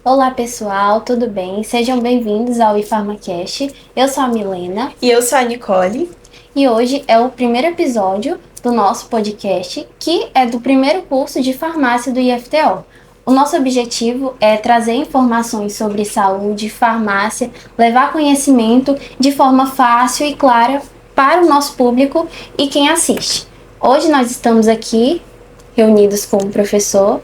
Olá pessoal, tudo bem? Sejam bem-vindos ao iPharmaCast. Eu sou a Milena E eu sou a Nicole. e hoje é o primeiro episódio do nosso podcast, que é do primeiro curso de farmácia do IFTO. O nosso objetivo é trazer informações sobre saúde, farmácia, levar conhecimento de forma fácil e clara para o nosso público e quem assiste. Hoje nós estamos aqui reunidos com o professor.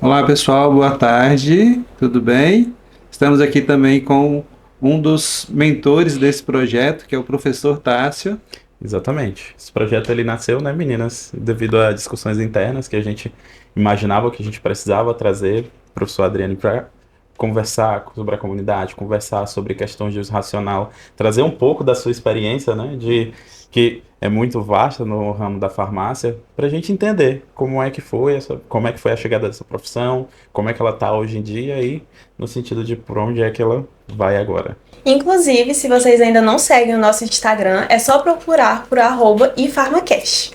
Olá pessoal, boa tarde, tudo bem? Estamos aqui também com um dos mentores desse projeto, que é o professor Tássio. Exatamente. Esse projeto ele nasceu, né, meninas, devido a discussões internas que a gente imaginava que a gente precisava trazer o professor Adriano para conversar sobre a comunidade, conversar sobre questões de uso racional, trazer um pouco da sua experiência, né, de que é muito vasta no ramo da farmácia, para a gente entender como é que foi a chegada dessa profissão, como é que ela está hoje em dia e no sentido de por onde é que ela vai agora. Inclusive, se vocês ainda não seguem o nosso Instagram, é só procurar por @ifarmacast.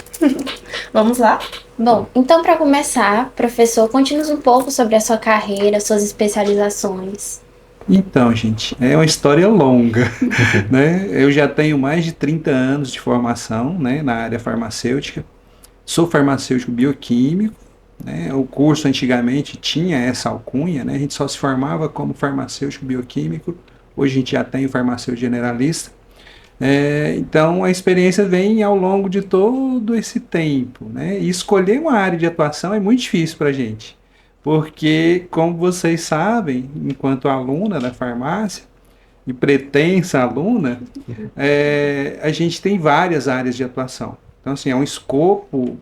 Vamos lá? Bom, então para começar, professor, conte-nos um pouco sobre a sua carreira, suas especializações. Então, gente, é uma história longa, né? Eu já tenho mais de 30 anos de formação, né, na área farmacêutica. Sou farmacêutico bioquímico, né? O curso antigamente tinha essa alcunha, né? A gente só se formava como farmacêutico bioquímico. Hoje a gente já tem o farmacêutico generalista. Então a experiência vem ao longo de todo esse tempo, né? E escolher uma área de atuação é muito difícil para a gente, porque, como vocês sabem, enquanto aluna da farmácia e pretensa aluna, a gente tem várias áreas de atuação. Então, assim, é um escopo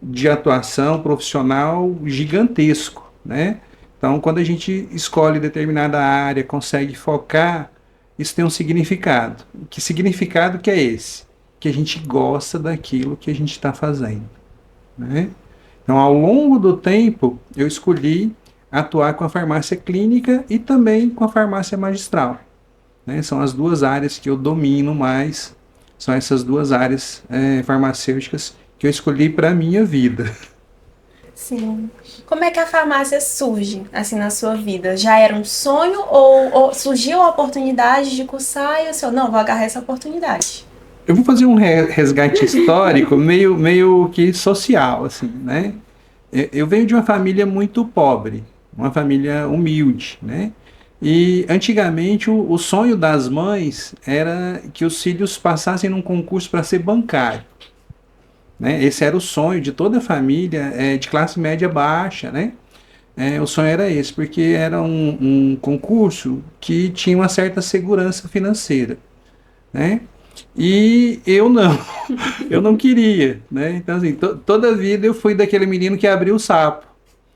de atuação profissional gigantesco, né? Então, quando a gente escolhe determinada área, consegue focar, isso tem um significado. Que significado que é esse? Que a gente gosta daquilo que a gente está fazendo, né? Então, ao longo do tempo, eu escolhi atuar com a farmácia clínica e também com a farmácia magistral, né? São as duas áreas que eu domino mais, são essas duas áreas farmacêuticas que eu escolhi para a minha vida. Sim. Como é que a farmácia surge, assim, na sua vida? Já era um sonho ou surgiu a oportunidade de cursar e o senhor, não, vou agarrar essa oportunidade? Eu vou fazer um resgate histórico meio que social, assim, né? Eu venho de uma família muito pobre, uma família humilde, né? E antigamente o sonho das mães era que os filhos passassem num concurso para ser bancário, né? Esse era o sonho de toda a família de classe média baixa, né? O sonho era esse, porque era um concurso que tinha uma certa segurança financeira, né? E eu não, eu não queria, né? Então, assim, toda a vida eu fui daquele menino que abriu o sapo,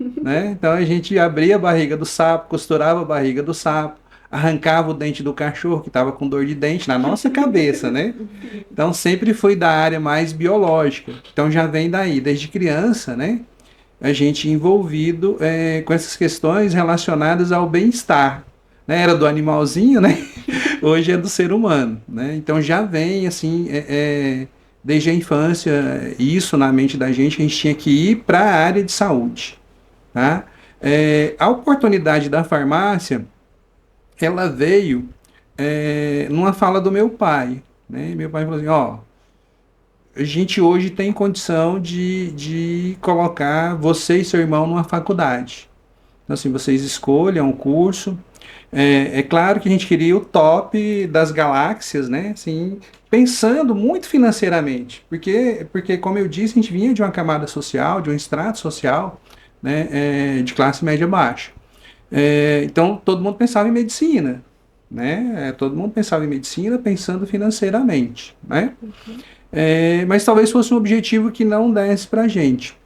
né? Então a gente abria a barriga do sapo, costurava a barriga do sapo, arrancava o dente do cachorro que estava com dor de dente na nossa cabeça, né? Então sempre fui da área mais biológica. Então já vem daí, desde criança, né? A gente envolvido com essas questões relacionadas ao bem-estar, né? Era do animalzinho, né? Hoje é do ser humano, né? Então já vem assim, desde a infância, isso na mente da gente, a gente tinha que ir para a área de saúde, tá? A oportunidade da farmácia, ela veio numa fala do meu pai, né? Meu pai falou assim, ó, a gente hoje tem condição de colocar você e seu irmão numa faculdade. Então, assim, vocês escolham um curso. É claro que a gente queria o top das galáxias, né? Assim, pensando muito financeiramente, porque, como eu disse, a gente vinha de uma camada social, de um extrato social, né? De classe média baixa. Então, todo mundo pensava em medicina, né? Todo mundo pensava em medicina pensando financeiramente, né? Mas talvez fosse um objetivo que não desse para a gente.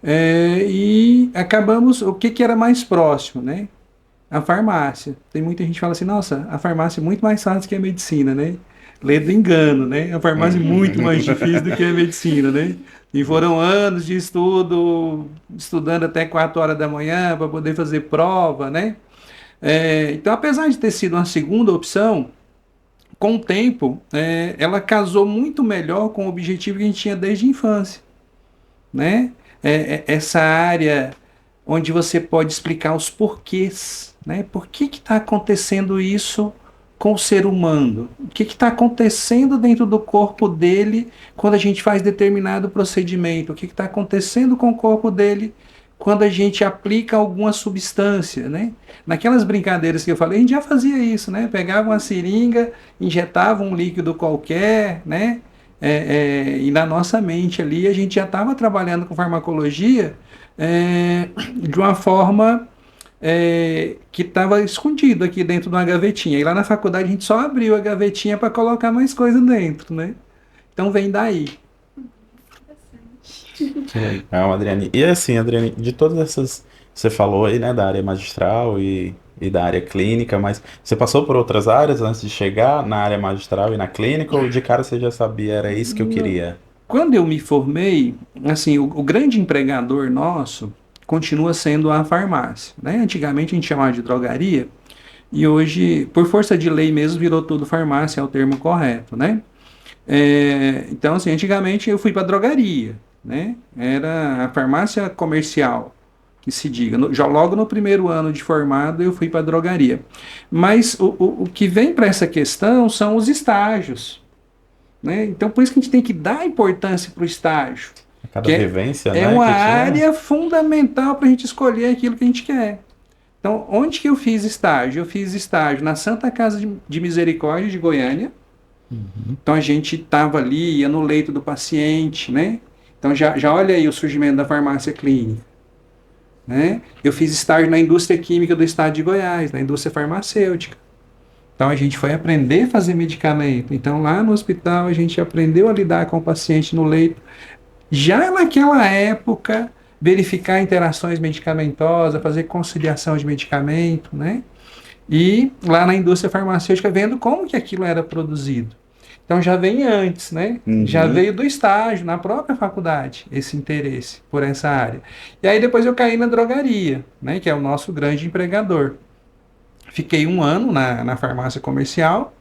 E acabamos, o que era mais próximo, né? A farmácia. Tem muita gente que fala assim, nossa, a farmácia é muito mais fácil que a medicina, né? Lê do engano, né? A farmácia é muito mais difícil do que a medicina, né? E foram anos de estudo, estudando até 4 horas da manhã para poder fazer prova, né? Então, apesar de ter sido uma segunda opção, com o tempo, ela casou muito melhor com o objetivo que a gente tinha desde a infância, né? Essa área onde você pode explicar os porquês, né? Por que está acontecendo isso com o ser humano? O que está acontecendo dentro do corpo dele quando a gente faz determinado procedimento? O que está acontecendo com o corpo dele quando a gente aplica alguma substância, né? Naquelas brincadeiras que eu falei, a gente já fazia isso, né? Pegava uma seringa, injetava um líquido qualquer, né? E na nossa mente ali a gente já estava trabalhando com farmacologia de uma forma que estava escondido aqui dentro de uma gavetinha. E lá na faculdade a gente só abriu a gavetinha para colocar mais coisa dentro, né? Então vem daí. Que legal, Adriane. E assim, Adriane, de todas essas. Você falou aí, né, da área magistral e da área clínica, mas você passou por outras áreas antes de chegar na área magistral e na clínica, ou de cara você já sabia, era isso que eu queria? Quando eu me formei, assim, o grande empregador nosso continua sendo a farmácia, né? Antigamente a gente chamava de drogaria e hoje, por força de lei mesmo, virou tudo farmácia, é o termo correto, né? Então, assim, antigamente eu fui para drogaria, né? Era a farmácia comercial, que se diga. Já logo no primeiro ano de formado eu fui para drogaria. Mas o que vem para essa questão são os estágios, né? Então, por isso que a gente tem que dar importância para o estágio. Cada vivência, né? É uma que tinha. área fundamental para a gente escolher aquilo que a gente quer. Então, onde que eu fiz estágio? Eu fiz estágio na Santa Casa de Misericórdia de Goiânia. Então, a gente estava ali, ia no leito do paciente, né? Então, já olha aí o surgimento da farmácia clínica, né? Eu fiz estágio na indústria química do estado de Goiás, na indústria farmacêutica. Então, a gente foi aprender a fazer medicamento. Então, lá no hospital, a gente aprendeu a lidar com o paciente no leito. Já naquela época, verificar interações medicamentosas, fazer conciliação de medicamento, né? E lá na indústria farmacêutica, vendo como que aquilo era produzido. Então já vem antes, né? Já veio do estágio, na própria faculdade, esse interesse por essa área. E aí depois eu caí na drogaria, né? Que é o nosso grande empregador. Fiquei 1 ano na farmácia comercial.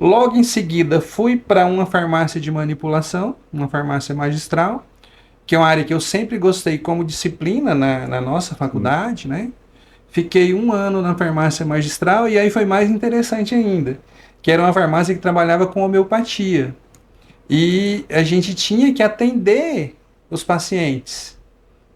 Logo em seguida, fui para uma farmácia de manipulação, uma farmácia magistral, que é uma área que eu sempre gostei como disciplina na nossa faculdade, né? Fiquei 1 ano na farmácia magistral e aí foi mais interessante ainda, que era uma farmácia que trabalhava com homeopatia. E a gente tinha que atender os pacientes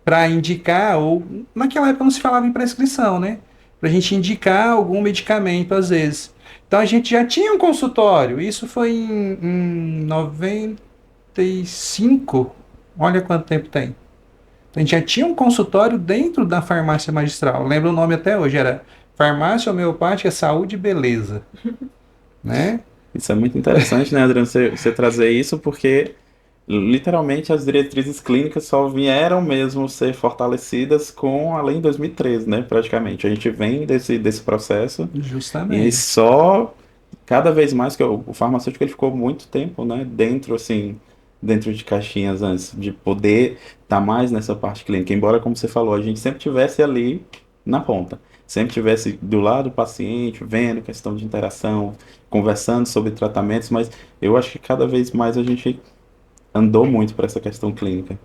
para indicar, ou naquela época não se falava em prescrição, né? Para a gente indicar algum medicamento às vezes. Então a gente já tinha um consultório, isso foi em 95, olha quanto tempo tem. A gente já tinha um consultório dentro da farmácia magistral, lembro o nome até hoje, era Farmácia Homeopática Saúde e Beleza. Né? Isso é muito interessante, né, Adriano, você trazer isso, porque literalmente as diretrizes clínicas só vieram mesmo ser fortalecidas com a lei em 2013, né, praticamente. A gente vem desse processo Justamente. e só cada vez mais que o farmacêutico ele ficou muito tempo, né, dentro de caixinhas antes de poder estar mais nessa parte clínica. Embora, como você falou, a gente sempre tivesse ali na ponta. Sempre tivesse do lado do paciente, vendo questão de interação, conversando sobre tratamentos, mas eu acho que cada vez mais a gente andou muito para essa questão clínica.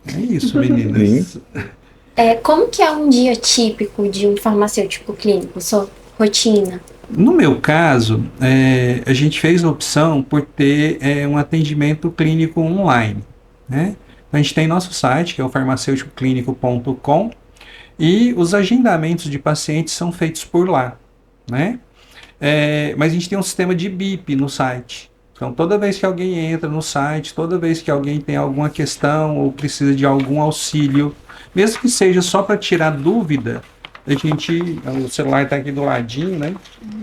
É isso, meninas. Como que é um dia típico de um farmacêutico clínico, sua rotina? No meu caso, a gente fez a opção por ter um atendimento clínico online, né? Então, a gente tem nosso site, que é o farmacêuticoclínico.com, e os agendamentos de pacientes são feitos por lá, né? Mas a gente tem um sistema de BIP no site. Então, toda vez que alguém entra no site, toda vez que alguém tem alguma questão ou precisa de algum auxílio, mesmo que seja só para tirar dúvida, o celular está aqui do ladinho, né?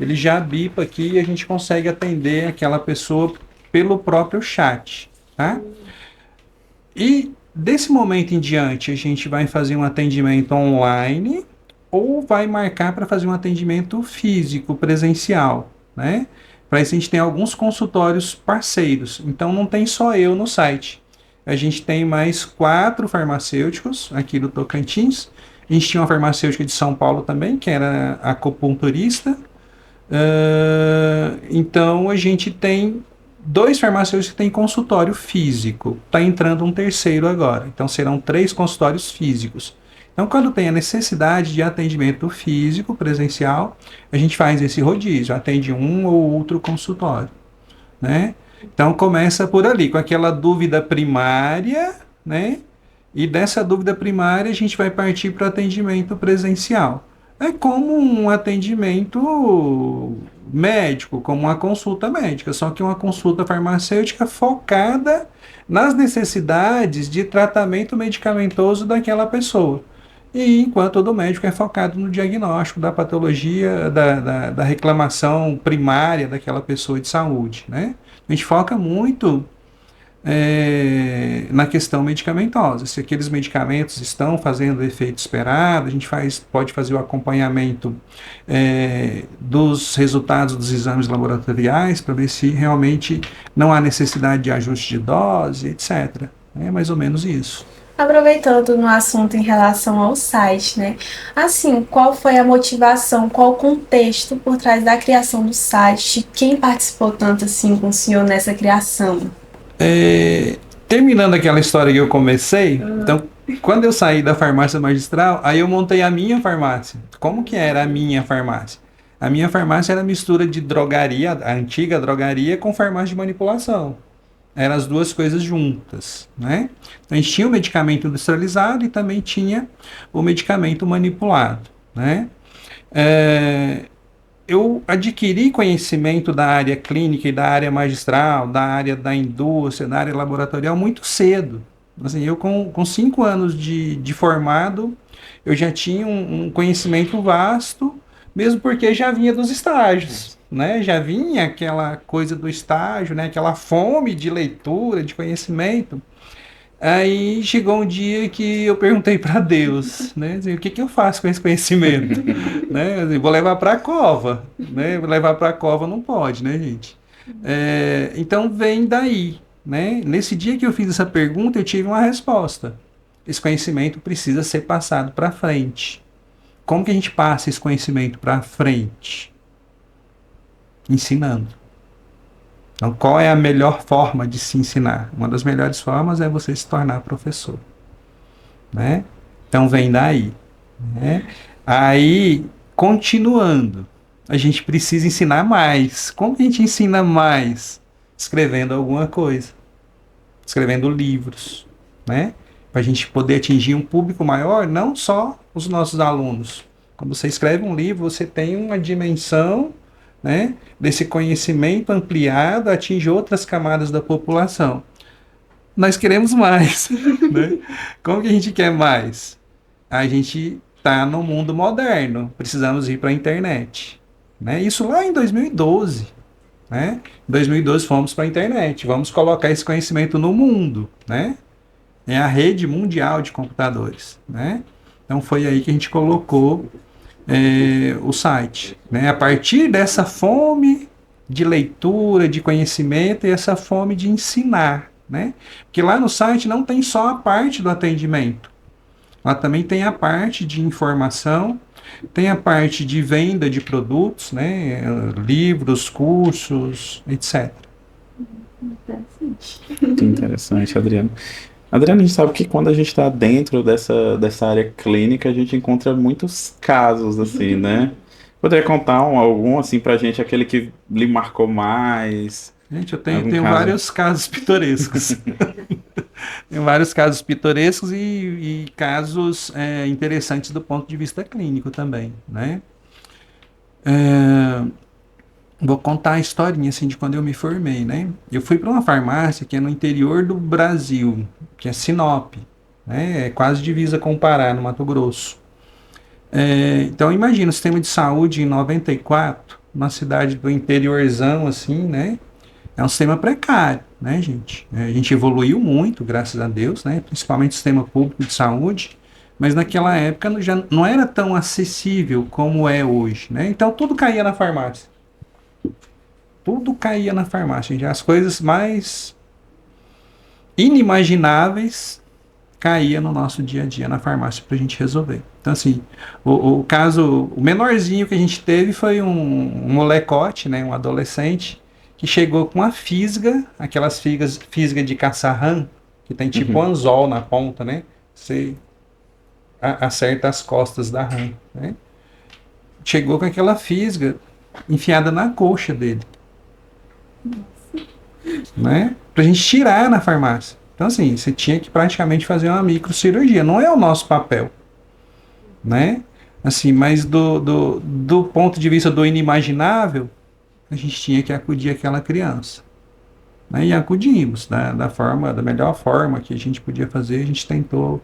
Ele já bipa aqui e a gente consegue atender aquela pessoa pelo próprio chat, tá? E desse momento em diante, a gente vai fazer um atendimento online ou vai marcar para fazer um atendimento físico, presencial, né? Para isso a gente tem alguns consultórios parceiros. Então não tem só eu no site. A gente tem mais 4 farmacêuticos aqui do Tocantins. A gente tinha uma farmacêutica de São Paulo também, que era acupunturista. Então a gente tem 2 farmacêuticos têm consultório físico. Está entrando um terceiro agora. Então serão 3 consultórios físicos. Então, quando tem a necessidade de atendimento físico, presencial, a gente faz esse rodízio, atende um ou outro consultório, né? Então, começa por ali, com aquela dúvida primária, né? E dessa dúvida primária, a gente vai partir para o atendimento presencial. É como um atendimento médico, como uma consulta médica, só que uma consulta farmacêutica focada nas necessidades de tratamento medicamentoso daquela pessoa. E enquanto o do médico é focado no diagnóstico da patologia, da reclamação primária daquela pessoa de saúde, né? A gente foca muito na questão medicamentosa. Se aqueles medicamentos estão fazendo o efeito esperado, a gente pode fazer o acompanhamento dos resultados dos exames laboratoriais para ver se realmente não há necessidade de ajuste de dose, etc. É mais ou menos isso. Aproveitando no assunto em relação ao site, né? Assim, qual foi a motivação, qual o contexto por trás da criação do site? Quem participou tanto assim com o senhor nessa criação? Terminando aquela história que eu comecei, então, quando eu saí da farmácia magistral, aí eu montei a minha farmácia. Como que era a minha farmácia? A minha farmácia era mistura de drogaria, a antiga drogaria, com farmácia de manipulação. Eram as duas coisas juntas, né? Então, a gente tinha o medicamento industrializado e também tinha o medicamento manipulado, né? Eu adquiri conhecimento da área clínica e da área magistral, da área da indústria, da área laboratorial muito cedo. Assim, eu com 5 anos de formado, eu já tinha um conhecimento vasto, mesmo porque já vinha dos estágios, né? Já vinha aquela coisa do estágio, né? Aquela fome de leitura, de conhecimento. Aí chegou um dia que eu perguntei para Deus, né? Assim, o que eu faço com esse conhecimento? Né? Assim, vou levar para a cova, né? Levar para a cova não pode, né, gente? Então vem daí, né? Nesse dia que eu fiz essa pergunta, eu tive uma resposta. Esse conhecimento precisa ser passado para frente. Como que a gente passa esse conhecimento para frente? Ensinando. Então, qual é a melhor forma de se ensinar? Uma das melhores formas é você se tornar professor, né? Então, vem daí, né? Aí, continuando, a gente precisa ensinar mais. Como que a gente ensina mais? Escrevendo alguma coisa. Escrevendo livros, né? Para a gente poder atingir um público maior, não só os nossos alunos. Quando você escreve um livro, você tem uma dimensão, né, desse conhecimento ampliado, atinge outras camadas da população. Nós queremos mais. Né? Como que a gente quer mais? A gente está no mundo moderno, precisamos ir para a internet. Né? Isso lá em 2012. Né? Em 2012 fomos para a internet, vamos colocar esse conhecimento no mundo. Né? É a rede mundial de computadores. Né? Então foi aí que a gente colocou o site, né? A partir dessa fome de leitura, de conhecimento e essa fome de ensinar, né? Porque lá no site não tem só a parte do atendimento, lá também tem a parte de informação, tem a parte de venda de produtos, né? Livros, cursos, etc. Muito interessante, Adriano. Adriano, a gente sabe que quando a gente está dentro dessa área clínica, a gente encontra muitos casos, assim, né? Poderia contar algum, assim, pra gente, aquele que lhe marcou mais? Gente, eu tenho vários casos pitorescos. Tenho vários casos pitorescos e casos interessantes do ponto de vista clínico também, né? Vou contar a historinha assim, de quando eu me formei, né? Eu fui para uma farmácia que é no interior do Brasil, que é Sinop, né? É quase divisa com o Pará, no Mato Grosso. Então imagina o sistema de saúde em 94, uma cidade do interiorzão assim, né? É um sistema precário, né, gente? A gente evoluiu muito, graças a Deus, né? Principalmente o sistema público de saúde, mas naquela época já não era tão acessível como é hoje, né? Então tudo caía na farmácia. Tudo caía na farmácia, gente. As coisas mais inimagináveis caía no nosso dia a dia na farmácia para a gente resolver. Então, assim, o caso, o menorzinho que a gente teve foi um molecote, né, um adolescente, que chegou com a fisga, aquelas fisga de caçarrã, que tem tipo anzol na ponta, né? Você acerta as costas da rã, né? Chegou com aquela fisga enfiada na coxa dele, né? Pra gente tirar na farmácia. Então, assim, você tinha que praticamente fazer uma microcirurgia. Não é o nosso papel, né? Assim, mas do ponto de vista do inimaginável, a gente tinha que acudir aquela criança, né? E acudimos da melhor forma que a gente podia fazer, a gente tentou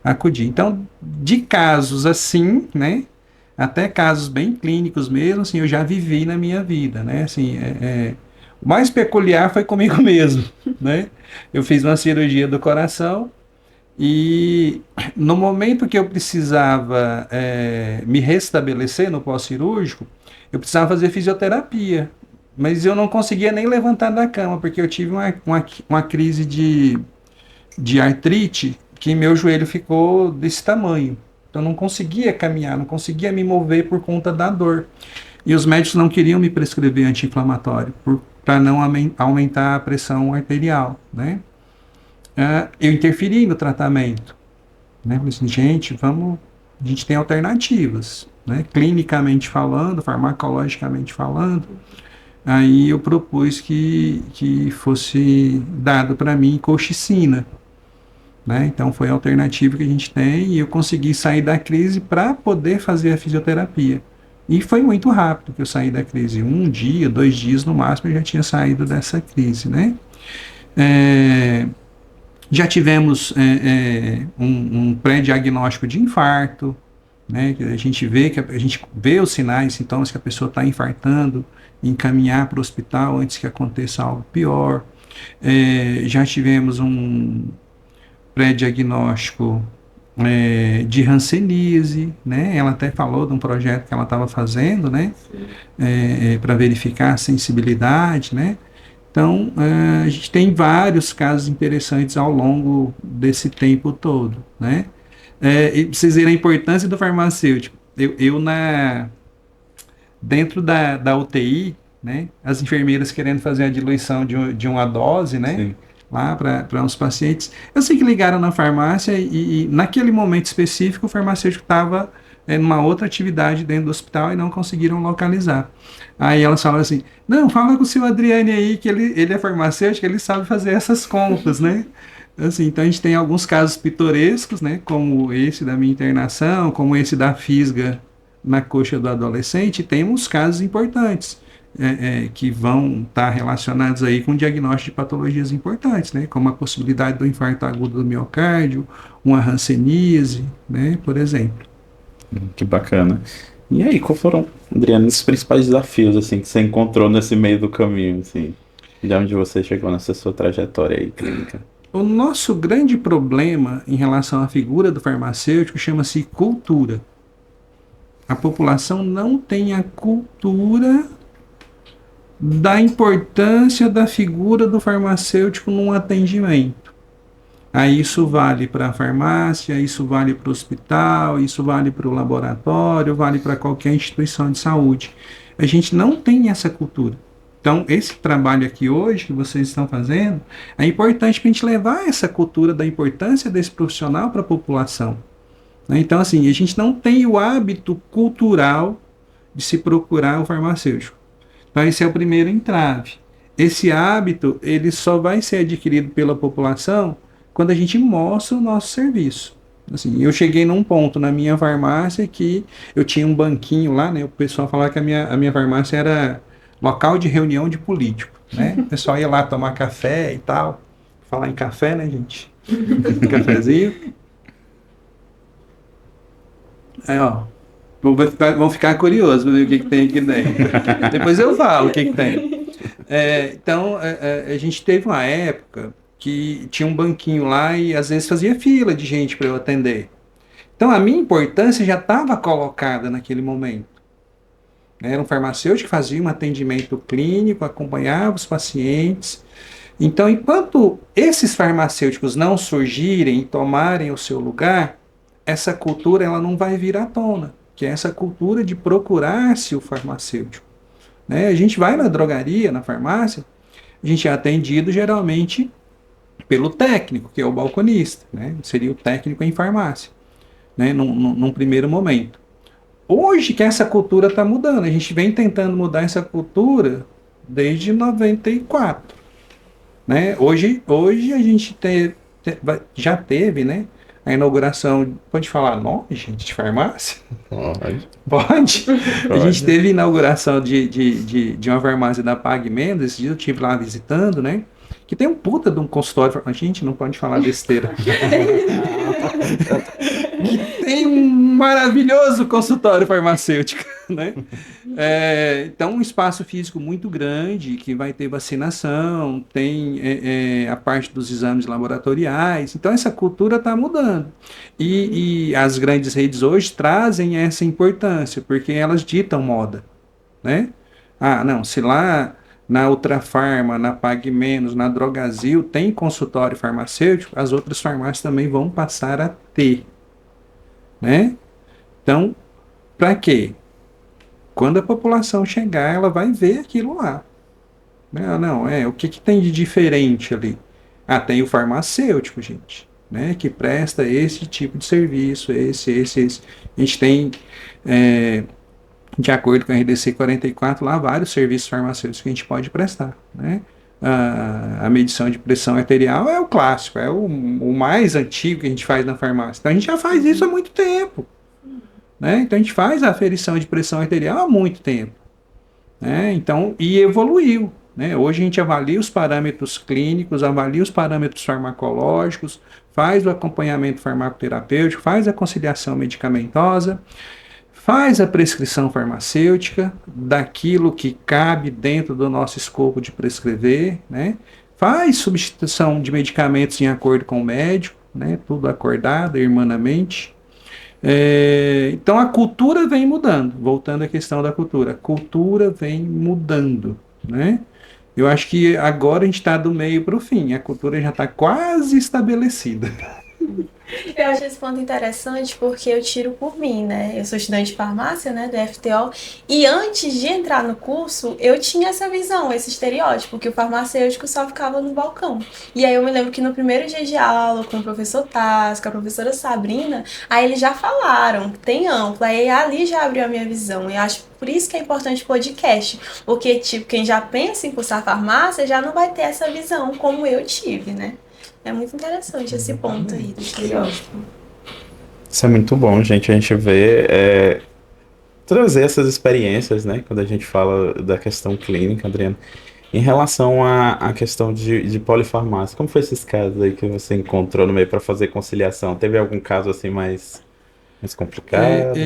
acudir. Então, de casos assim, né? Até casos bem clínicos mesmo, assim, eu já vivi na minha vida, né? Assim, o mais peculiar foi comigo mesmo, né? Eu fiz uma cirurgia do coração e no momento que eu precisava me restabelecer no pós-cirúrgico, eu precisava fazer fisioterapia, mas eu não conseguia nem levantar da cama, porque eu tive uma crise de artrite que meu joelho ficou desse tamanho. Então, eu não conseguia caminhar, não conseguia me mover por conta da dor. E os médicos não queriam me prescrever anti-inflamatório, para não aumentar a pressão arterial, né? Eu interferi no tratamento, né? Falei assim, gente, a gente tem alternativas, né? Clinicamente falando, farmacologicamente falando. Aí eu propus que fosse dado para mim colchicina, né? Então foi a alternativa que a gente tem e eu consegui sair da crise para poder fazer a fisioterapia. E foi muito rápido que eu saí da crise. 1 dia, 2 dias no máximo eu já tinha saído dessa crise, né? Já tivemos um pré-diagnóstico de infarto, né? Que a gente vê os sinais, sintomas que a pessoa está infartando, encaminhar para o hospital antes que aconteça algo pior. Já tivemos um pré-diagnóstico de hanseníase, né? Ela até falou de um projeto que ela estava fazendo, né? Para verificar a sensibilidade, né? Então, a gente tem vários casos interessantes ao longo desse tempo todo, né? E pra vocês verem a importância do farmacêutico, dentro da UTI, né? As enfermeiras querendo fazer a diluição de uma dose, né? Sim. Lá para uns pacientes. Eu sei que ligaram na farmácia e naquele momento específico o farmacêutico estava numa outra atividade dentro do hospital e não conseguiram localizar. Aí elas falaram assim, não, fala com o seu Adriane aí, que ele é farmacêutico, ele sabe fazer essas contas, né? Assim, então a gente tem alguns casos pitorescos, né? Como esse da minha internação, como esse da fisga na coxa do adolescente, e temos casos importantes. Que vão estar relacionados aí com diagnóstico de patologias importantes, né? Como a possibilidade do infarto agudo do miocárdio, uma hanseníase, né? Por exemplo. Que bacana. E aí, qual foram, Adriano, os principais desafios assim, que você encontrou nesse meio do caminho, assim, de onde você chegou nessa sua trajetória aí clínica? O nosso grande problema em relação à figura do farmacêutico chama-se cultura. A população não tem a cultura da importância da figura do farmacêutico num atendimento. Aí isso vale para a farmácia, isso vale para o hospital, isso vale para o laboratório, vale para qualquer instituição de saúde. A gente não tem essa cultura. Então, esse trabalho aqui hoje que vocês estão fazendo, é importante para a gente levar essa cultura da importância desse profissional para a população. Então, assim, a gente não tem o hábito cultural de se procurar o farmacêutico. Então, esse é o primeiro entrave. Esse hábito, ele só vai ser adquirido pela população quando a gente mostra o nosso serviço. Assim, eu cheguei num ponto na minha farmácia que eu tinha um banquinho lá, né? O pessoal falava que a minha farmácia era local de reunião de político, né? O pessoal ia lá tomar café e tal. Falar em café, né, gente? Cafezinho. Aí, ó. Vão ficar curiosos para ver o que tem aqui dentro. Depois eu falo o que tem. Então, a gente teve uma época que tinha um banquinho lá e às vezes fazia fila de gente para eu atender. Então, a minha importância já estava colocada naquele momento. Era um farmacêutico que fazia um atendimento clínico, acompanhava os pacientes. Então, enquanto esses farmacêuticos não surgirem e tomarem o seu lugar, essa cultura ela não vai vir à tona, que é essa cultura de procurar-se o farmacêutico. né? A gente vai na drogaria, na farmácia, a gente é atendido geralmente pelo técnico, que é o balconista, né? Seria o técnico em farmácia, né? Num primeiro momento. Hoje que essa cultura está mudando, a gente vem tentando mudar essa cultura desde 94, né? Hoje a gente já teve, né, a inauguração, pode falar nome, gente, de farmácia? Pode. Pode. A gente Pode. teve a inauguração de uma farmácia da Pag Menos, esse dia eu estive lá visitando, né? Que tem um puta de um consultório. A gente não pode falar besteira. Que tem um maravilhoso consultório farmacêutico, né? Então, um espaço físico muito grande, que vai ter vacinação, tem a parte dos exames laboratoriais. Então, essa cultura está mudando. E as grandes redes hoje trazem essa importância, porque elas ditam moda, né? Ah, não, se lá na Ultrafarma, na Pag Menos, na Drogazil tem consultório farmacêutico, as outras farmácias também vão passar a ter, né? Então, para quê? Quando a população chegar, ela vai ver aquilo lá. Não, o que tem de diferente ali? Ah, tem o farmacêutico, gente, né? Que presta esse tipo de serviço, esse. A gente tem, de acordo com a RDC 44, lá vários serviços farmacêuticos que a gente pode prestar, né? A medição de pressão arterial é o clássico, é o mais antigo que a gente faz na farmácia. Então a gente já faz isso há muito tempo, né? Então a gente faz a aferição de pressão arterial há muito tempo, né? Então, e evoluiu, né? Hoje a gente avalia os parâmetros clínicos, avalia os parâmetros farmacológicos, faz o acompanhamento farmacoterapêutico, faz a conciliação medicamentosa, faz a prescrição farmacêutica daquilo que cabe dentro do nosso escopo de prescrever, né? Faz substituição de medicamentos em acordo com o médico, né? Tudo acordado, irmanamente. Então a cultura vem mudando, voltando à questão da cultura, a cultura vem mudando, né? Eu acho que agora a gente está do meio para o fim, a cultura já está quase estabelecida. Eu acho esse ponto interessante porque eu tiro por mim, né? Eu sou estudante de farmácia, né, do FTO, e antes de entrar no curso, eu tinha essa visão, esse estereótipo, que o farmacêutico só ficava no balcão. E aí eu me lembro que no primeiro dia de aula, com o professor Taz, com a professora Sabrina, aí eles já falaram, tem amplo, aí ali já abriu a minha visão. Eu acho por isso que é importante o podcast, porque, tipo, quem já pensa em cursar farmácia já não vai ter essa visão como eu tive, né? É muito interessante esse ponto aí do estereótipo. Isso é muito bom, gente. A gente vê trazer essas experiências, né? Quando a gente fala da questão clínica, Adriano. Em relação à questão de polifarmácia, como foi esses casos aí que você encontrou no meio para fazer conciliação? Teve algum caso assim mais complicado?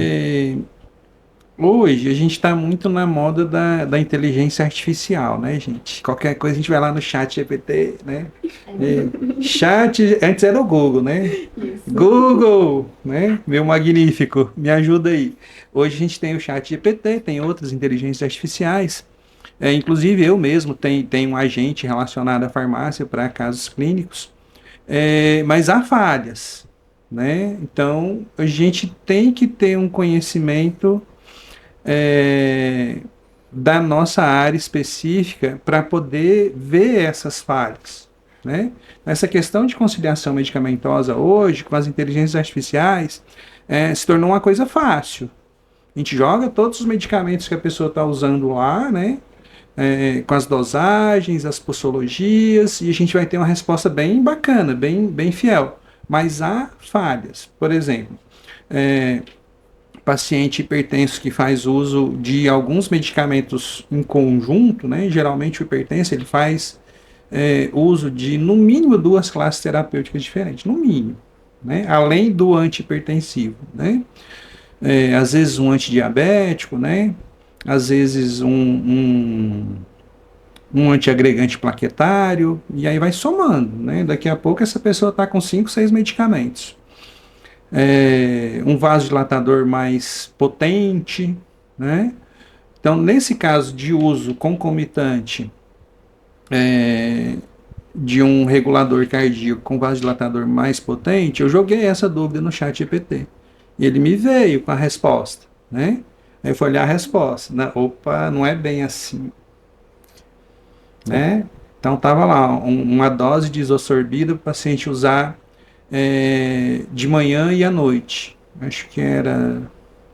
Hoje a gente está muito na moda da inteligência artificial, né, gente? Qualquer coisa a gente vai lá no chat GPT, né? Chat, antes era o Google, né? Isso. Google, né? Meu magnífico, me ajuda aí. Hoje a gente tem o chat GPT, tem outras inteligências artificiais. Inclusive eu mesmo tenho um agente relacionado à farmácia para casos clínicos, mas há falhas, né? Então a gente tem que ter um conhecimento da nossa área específica para poder ver essas falhas, né? Essa questão de conciliação medicamentosa hoje, com as inteligências artificiais, se tornou uma coisa fácil. A gente joga todos os medicamentos que a pessoa está usando lá, né? Com as dosagens, as posologias, e a gente vai ter uma resposta bem bacana, bem fiel. Mas há falhas. Por exemplo, paciente hipertenso que faz uso de alguns medicamentos em conjunto, né? Geralmente o hipertenso ele faz uso de no mínimo 2 classes terapêuticas diferentes, no mínimo, né? Além do antihipertensivo, né? Às vezes um antidiabético, né? Às vezes um antiagregante plaquetário, e aí vai somando, né? Daqui a pouco essa pessoa está com 5, 6 medicamentos. Um vasodilatador mais potente, né? Então, nesse caso de uso concomitante de um regulador cardíaco com vasodilatador mais potente, eu joguei essa dúvida no chat GPT. E ele me veio com a resposta, né? Aí eu fui olhar a resposta. Opa, não é bem assim, né? Então tava lá, uma dose de isosorbida para o paciente usar de manhã e à noite. Acho que era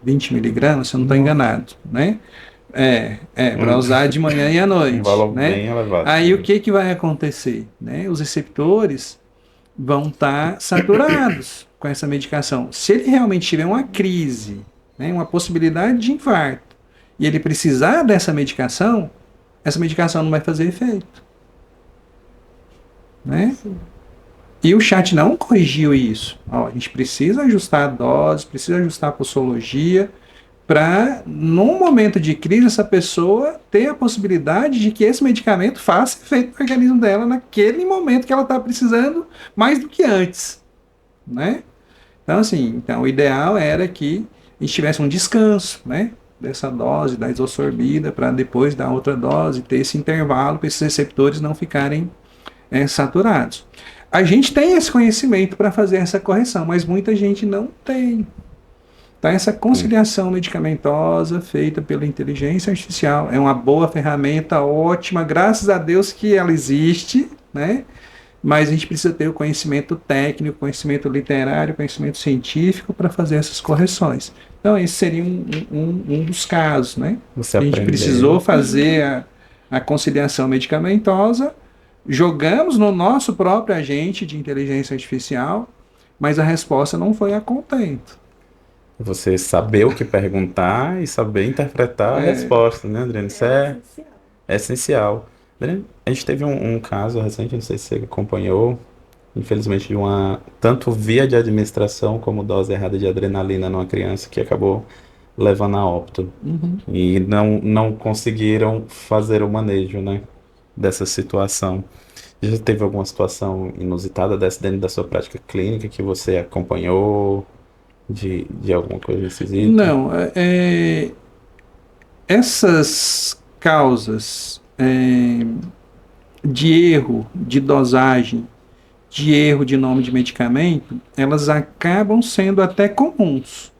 20 miligramas, se eu não estou enganado, né? Para usar de manhã e à Um noite, valor né? bem elevado. Aí o que vai acontecer, né? Os receptores vão estar saturados com essa medicação. Se ele realmente tiver uma crise, né, uma possibilidade de infarto, e ele precisar dessa medicação, essa medicação não vai fazer efeito, né? E o chat não corrigiu isso. Ó, a gente precisa ajustar a dose, precisa ajustar a posologia, para, num momento de crise, essa pessoa ter a possibilidade de que esse medicamento faça efeito no organismo dela naquele momento que ela está precisando, mais do que antes, né? Então, assim, o ideal era que a gente tivesse um descanso, né? Dessa dose, da isosorbida, para depois dar outra dose, ter esse intervalo para esses receptores não ficarem saturados. A gente tem esse conhecimento para fazer essa correção, mas muita gente não tem. Então, essa conciliação medicamentosa feita pela inteligência artificial é uma boa ferramenta, ótima, graças a Deus que ela existe, né? Mas a gente precisa ter o conhecimento técnico, conhecimento literário, conhecimento científico para fazer essas correções. Então, esse seria um dos casos, né? Você A gente aprender. precisou fazer a conciliação medicamentosa, jogamos no nosso próprio agente de inteligência artificial, mas a resposta não foi a contento. Você saber o que perguntar e saber interpretar a resposta, né, Adriano? Isso é essencial. Adriano, a gente teve um caso recente, não sei se você acompanhou, infelizmente, tanto via de administração como dose errada de adrenalina numa criança que acabou levando a óbito. E não conseguiram fazer o manejo, né, dessa situação. Já teve alguma situação inusitada dessa dentro da sua prática clínica que você acompanhou? De alguma coisa desse jeito? Não, essas causas de erro de dosagem, de erro de nome de medicamento, elas acabam sendo até comuns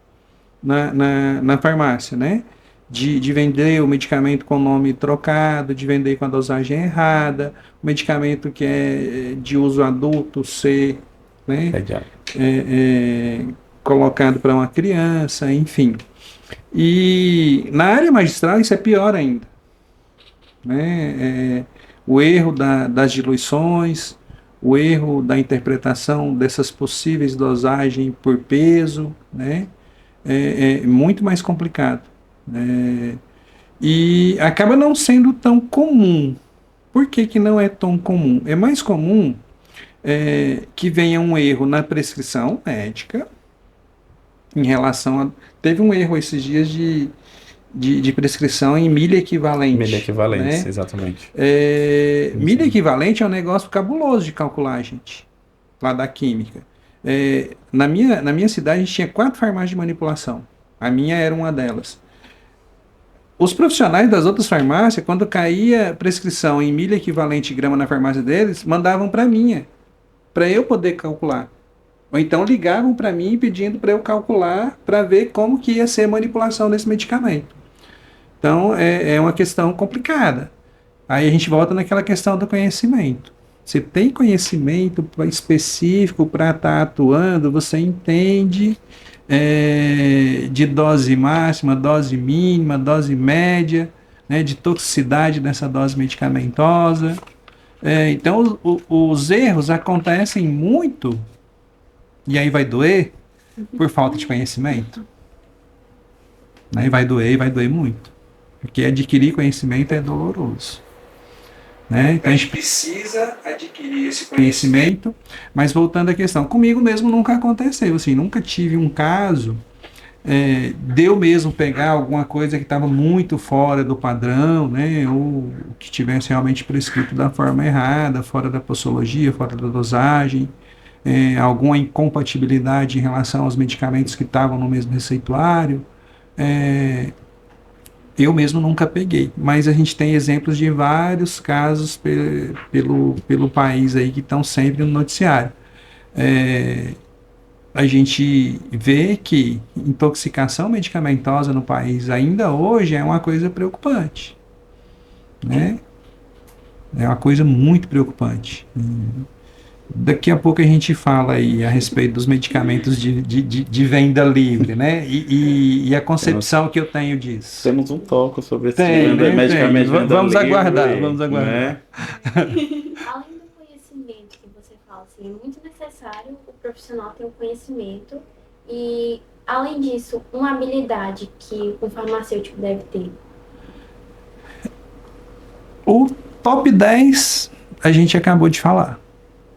na farmácia, né? De vender o medicamento com o nome trocado, de vender com a dosagem errada, o medicamento que é de uso adulto ser, né? Colocado para uma criança, enfim. E na área magistral isso é pior ainda, né? O erro das diluições, o erro da interpretação dessas possíveis dosagens por peso, né? É muito mais complicado. E acaba não sendo tão comum. Por que não é tão comum? É mais comum que venha um erro na prescrição médica, em relação a... Teve um erro esses dias de prescrição em milha equivalente. Milha equivalente, né? Exatamente. Milha equivalente é um negócio cabuloso de calcular, gente, lá da química. Na minha cidade, a gente tinha 4 farmácias de manipulação. A minha era uma delas. Os profissionais das outras farmácias, quando caía prescrição em milha equivalente grama na farmácia deles, mandavam para minha, para eu poder calcular. Ou então ligavam para mim pedindo para eu calcular para ver como que ia ser a manipulação desse medicamento. Então, é uma questão complicada. Aí a gente volta naquela questão do conhecimento. Você tem conhecimento específico para estar atuando, você entende de dose máxima, dose mínima, dose média, né, de toxicidade dessa dose medicamentosa. Então, os erros acontecem muito, e aí vai doer, por falta de conhecimento. Né? E vai doer muito. Porque adquirir conhecimento é doloroso. Né? Então a gente precisa adquirir esse conhecimento, mas voltando à questão, comigo mesmo nunca aconteceu, assim, nunca tive um caso de eu mesmo pegar alguma coisa que estava muito fora do padrão, né? Ou que tivesse realmente prescrito da forma errada, fora da posologia, fora da dosagem, alguma incompatibilidade em relação aos medicamentos que estavam no mesmo receituário. Eu mesmo nunca peguei, mas a gente tem exemplos de vários casos pelo país aí que estão sempre no noticiário. a gente vê que intoxicação medicamentosa no país ainda hoje é uma coisa preocupante, né? É uma coisa muito preocupante. Daqui a pouco a gente fala aí a respeito dos medicamentos de venda livre, né? E a concepção que eu tenho disso. Temos um toque sobre esse Tem, né? medicamento de venda Vamos livre, aguardar, vamos aguardar. né? Além do conhecimento que você fala, assim, é muito necessário o profissional ter um conhecimento e, além disso, uma habilidade que o farmacêutico deve ter. O top 10 a gente acabou de falar.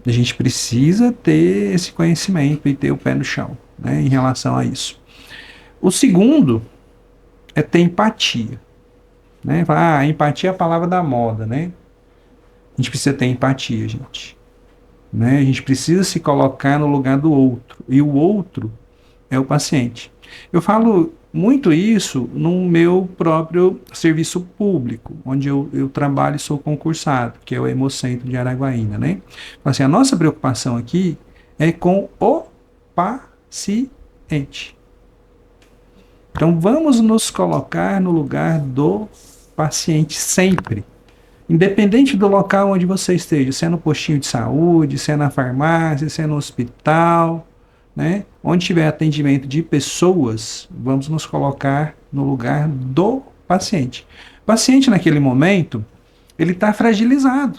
A gente precisa ter esse conhecimento e ter o pé no chão, né, em relação a isso. O segundo é ter empatia. Né? Empatia é a palavra da moda, né? A gente precisa ter empatia, gente. Né? A gente precisa se colocar no lugar do outro. E o outro é o paciente. Eu falo muito isso no meu próprio serviço público, onde eu trabalho e sou concursado, que é o Hemocentro de Araguaína, né? Assim, a nossa preocupação aqui é com o paciente. Então vamos nos colocar no lugar do paciente sempre. Independente do local onde você esteja, se é no postinho de saúde, se é na farmácia, se é no hospital, né? Onde tiver atendimento de pessoas, vamos nos colocar no lugar do paciente. O paciente, naquele momento, ele está fragilizado.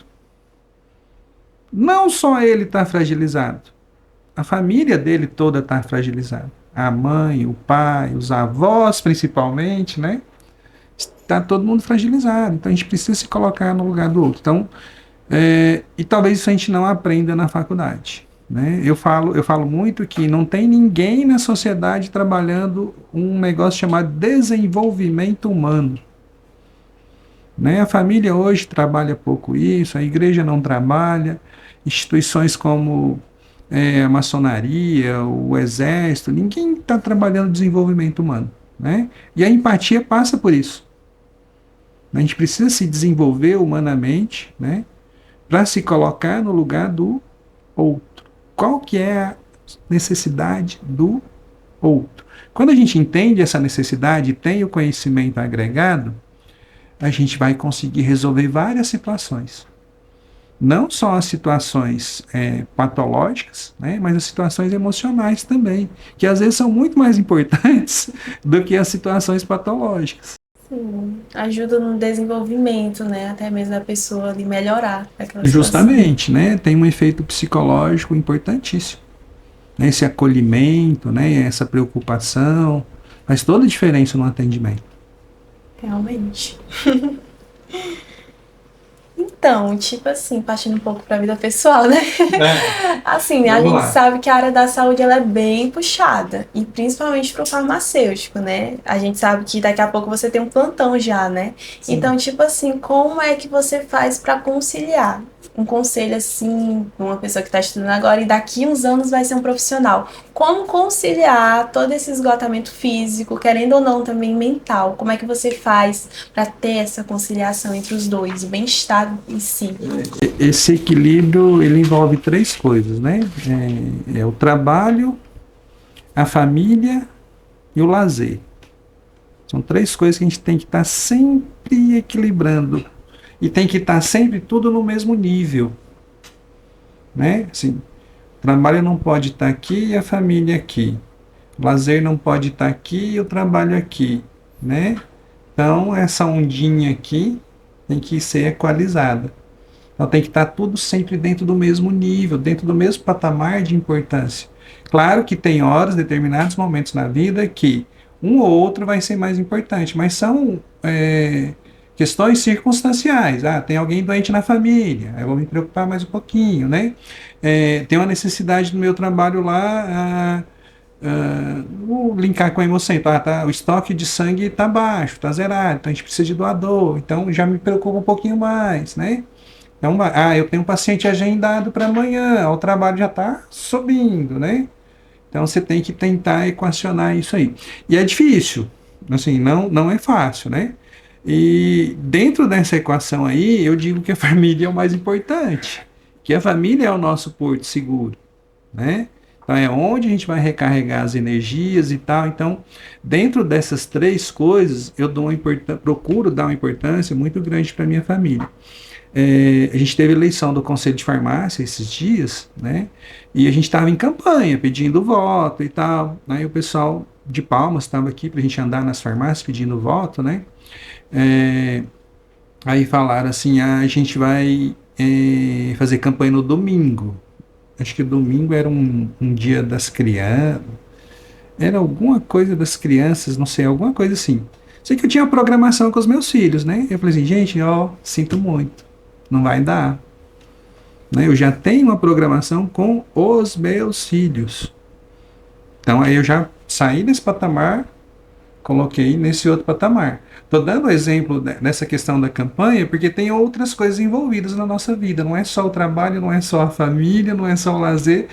Não só ele está fragilizado, a família dele toda está fragilizada. A mãe, o pai, os avós, principalmente, né? Está todo mundo fragilizado. Então, a gente precisa se colocar no lugar do outro. Então, e talvez isso a gente não aprenda na faculdade. Né? Eu falo muito que não tem ninguém na sociedade trabalhando um negócio chamado desenvolvimento humano. Né? A família hoje trabalha pouco isso, a igreja não trabalha, instituições como a maçonaria, o exército, ninguém está trabalhando desenvolvimento humano. Né? E a empatia passa por isso. A gente precisa se desenvolver humanamente, né? Para se colocar no lugar do outro. Qual que é a necessidade do outro? Quando a gente entende essa necessidade e tem o conhecimento agregado, a gente vai conseguir resolver várias situações. Não só as situações patológicas, né, mas as situações emocionais também, que às vezes são muito mais importantes do que as situações patológicas. Sim, ajuda no desenvolvimento, né? Até mesmo da pessoa de melhorar aquela Justamente, né? Tem um efeito psicológico importantíssimo. Né? Esse acolhimento, né? Essa preocupação, faz toda a diferença no atendimento. Realmente. Então, tipo assim, partindo um pouco para a vida pessoal, né? Assim, a gente sabe que a área da saúde ela é bem puxada, e principalmente para o farmacêutico, né? A gente sabe que daqui a pouco você tem um plantão já, né? Sim. Então, tipo assim, como é que você faz para conciliar? Um conselho assim, uma pessoa que está estudando agora e daqui uns anos vai ser um profissional. Como conciliar todo esse esgotamento físico, querendo ou não também mental? Como é que você faz para ter essa conciliação entre os dois, o bem-estar em si? Esse equilíbrio, ele envolve 3 coisas, né? É o trabalho, a família e o lazer. São 3 coisas que a gente tem que estar sempre equilibrando. E tem que estar sempre tudo no mesmo nível. Né? Assim, o trabalho não pode estar aqui e a família aqui. O lazer não pode estar aqui e o trabalho aqui. Né? Então, essa ondinha aqui tem que ser equalizada. Então, tem que estar tudo sempre dentro do mesmo nível, dentro do mesmo patamar de importância. Claro que tem horas, determinados momentos na vida que um ou outro vai ser mais importante, mas são questões circunstanciais. Tem alguém doente na família, eu vou me preocupar mais um pouquinho, né? Tem uma necessidade no meu trabalho lá, vou linkar com a Hemocentro. O estoque de sangue está baixo, está zerado, então a gente precisa de doador, então já me preocupa um pouquinho mais, né? Então, eu tenho um paciente agendado para amanhã, o trabalho já está subindo, né? Então você tem que tentar equacionar isso aí. E é difícil, assim, não é fácil, né? E dentro dessa equação aí, eu digo que a família é o mais importante, que a família é o nosso porto seguro, né? Então Então, é onde a gente vai recarregar as energias e tal. Então, dentro dessas 3 coisas, eu procuro dar uma importância muito grande para minha família. A gente teve eleição do Conselho de Farmácia esses dias, né? E a gente estava em campanha, pedindo voto e tal. Aí o pessoal de Palmas estava aqui para a gente andar nas farmácias pedindo voto, né? Aí falaram assim, a gente vai fazer campanha no domingo. Acho que domingo era um dia das crianças. Era alguma coisa das crianças, não sei, alguma coisa assim. Sei que eu tinha uma programação com os meus filhos, né? Eu falei assim, gente, sinto muito. Não vai dar. Né? Eu já tenho uma programação com os meus filhos. Então aí eu já saí desse patamar, coloquei nesse outro patamar. Estou dando exemplo dessa questão da campanha, porque tem outras coisas envolvidas na nossa vida. Não é só o trabalho, não é só a família, não é só o lazer.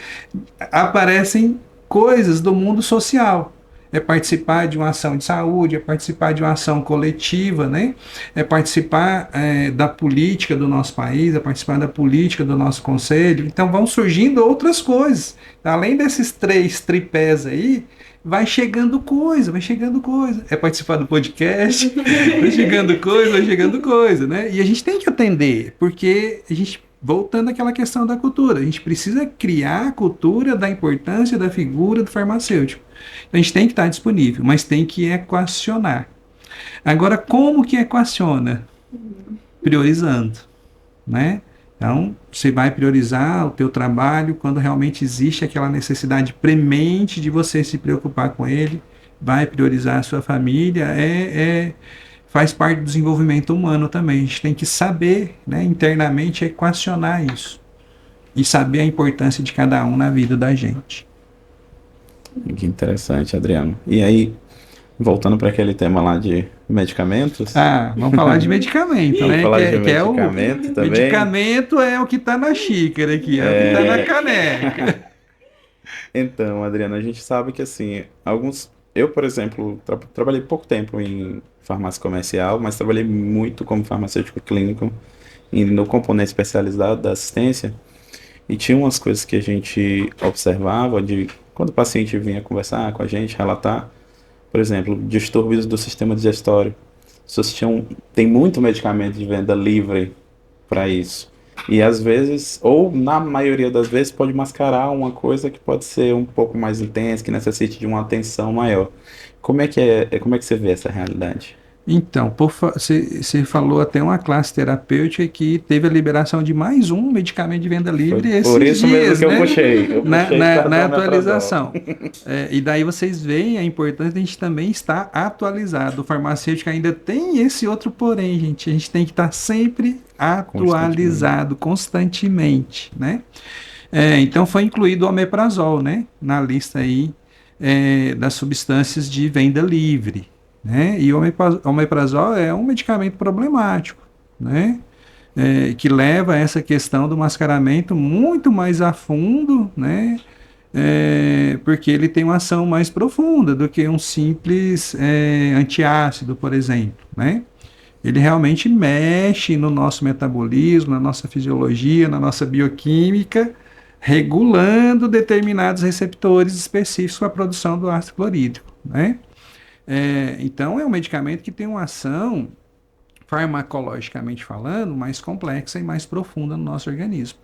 Aparecem coisas do mundo social. É participar de uma ação de saúde, é participar de uma ação coletiva, né? É participar da política do nosso país, é participar da política do nosso conselho. Então vão surgindo outras coisas. Além desses 3 tripés aí, vai chegando coisa. É participar do podcast, vai chegando coisa, né? E a gente tem que atender, porque a gente, voltando àquela questão da cultura, a gente precisa criar a cultura da importância da figura do farmacêutico. A gente tem que estar disponível, mas tem que equacionar. Agora, como que equaciona? Priorizando, né? Então, você vai priorizar o teu trabalho quando realmente existe aquela necessidade premente de você se preocupar com ele, vai priorizar a sua família, faz parte do desenvolvimento humano também. A gente tem que saber, né, internamente equacionar isso e saber a importância de cada um na vida da gente. Que interessante, Adriano. E aí, voltando para aquele tema lá de medicamentos. Vamos falar de medicamento, né? Falar de medicamento também. Medicamento é o que está na xícara aqui, é o que está na caneca. Então, Adriano, a gente sabe que assim, eu, por exemplo, trabalhei pouco tempo em farmácia comercial, mas trabalhei muito como farmacêutico clínico e no componente especializado da assistência. E tinha umas coisas que a gente observava de quando o paciente vinha conversar com a gente, relatar, por exemplo, distúrbios do sistema digestório. Tem muito medicamento de venda livre para isso. E às vezes, ou na maioria das vezes, pode mascarar uma coisa que pode ser um pouco mais intensa, que necessite de uma atenção maior. Como é que você vê essa realidade? Então, você falou até uma classe terapêutica que teve a liberação de mais um medicamento de venda livre esses dias. Por isso mesmo que eu puxei. Na atualização. E daí vocês veem a importância de a gente também estar atualizado. O farmacêutico ainda tem esse outro porém, gente. A gente tem que estar sempre atualizado, constantemente, né? Então foi incluído o omeprazol, né? Na lista aí das substâncias de venda livre. Né? E o omeprazol é um medicamento problemático, né? Que leva a essa questão do mascaramento muito mais a fundo, né? Porque ele tem uma ação mais profunda do que um simples antiácido, por exemplo, né? Ele realmente mexe no nosso metabolismo, na nossa fisiologia, na nossa bioquímica, regulando determinados receptores específicos para a produção do ácido clorídrico, né? Então é um medicamento que tem uma ação, farmacologicamente falando, mais complexa e mais profunda no nosso organismo.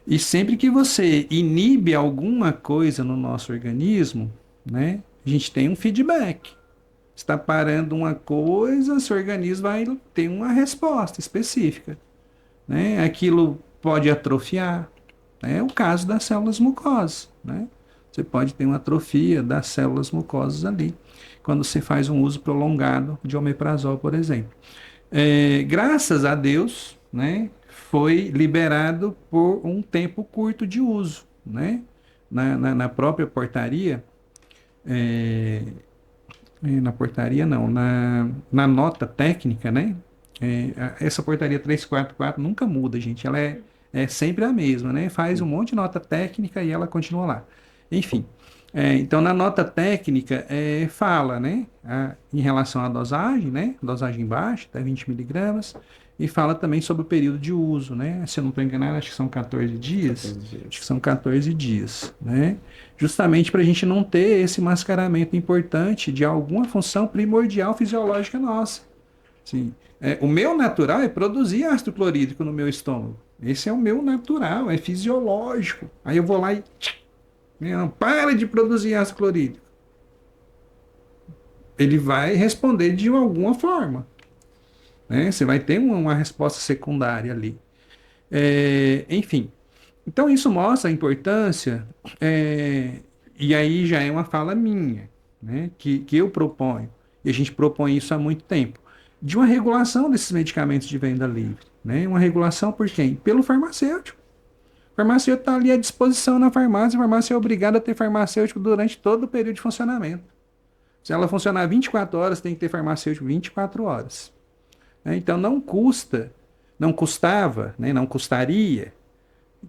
E sempre que você inibe alguma coisa no nosso organismo, né, a gente tem um feedback. Está parando uma coisa, seu organismo vai ter uma resposta específica. Né? Aquilo pode atrofiar. É o caso das células mucosas. Né? Você pode ter uma atrofia das células mucosas ali, quando você faz um uso prolongado de omeprazol, por exemplo. Graças a Deus, né, foi liberado por um tempo curto de uso. Né? Na própria portaria, na portaria não, na nota técnica, né? Essa portaria 344 nunca muda, gente. Ela é sempre a mesma, né? Faz um monte de nota técnica e ela continua lá. Enfim. Então, na nota técnica, fala, né, em relação à dosagem, né, dosagem baixa, até 20 miligramas, e fala também sobre o período de uso, né? Se eu não estou enganado, acho que são 14 dias. 14 dias. Acho que são 14 dias, né? Justamente para a gente não ter esse mascaramento importante de alguma função primordial fisiológica nossa. Sim. O meu natural é produzir ácido clorídrico no meu estômago. Esse é o meu natural, é fisiológico. Aí eu vou lá e não, para de produzir ácido clorídrico. Ele vai responder de alguma forma, né? Você vai ter uma resposta secundária ali. Enfim, então isso mostra a importância, e aí já é uma fala minha, né? Que eu proponho, e a gente propõe isso há muito tempo, de uma regulação desses medicamentos de venda livre, né? Uma regulação por quem? Pelo farmacêutico. O farmacêutico está ali à disposição na farmácia, a farmácia é obrigada a ter farmacêutico durante todo o período de funcionamento. Se ela funcionar 24 horas, tem que ter farmacêutico 24 horas. Então não custa, não custava, né, não custaria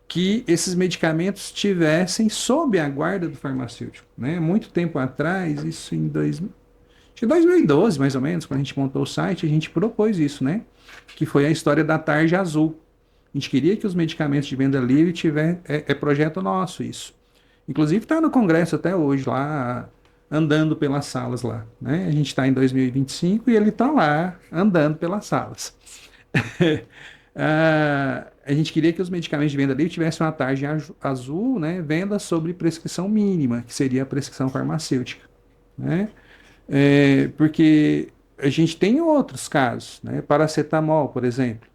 que esses medicamentos estivessem sob a guarda do farmacêutico. Né? Muito tempo atrás, isso em 2012, mais ou menos, quando a gente montou o site, a gente propôs isso, né? Que foi a história da tarja azul. A gente queria que os medicamentos de venda livre tivessem, é projeto nosso isso. Inclusive está no Congresso até hoje, lá, andando pelas salas lá. Né? A gente está em 2025 e ele está lá, andando pelas salas. A gente queria que os medicamentos de venda livre tivessem uma tarja azul, né, venda sobre prescrição mínima, que seria a prescrição farmacêutica. Né? Porque a gente tem outros casos, né? Paracetamol, por exemplo,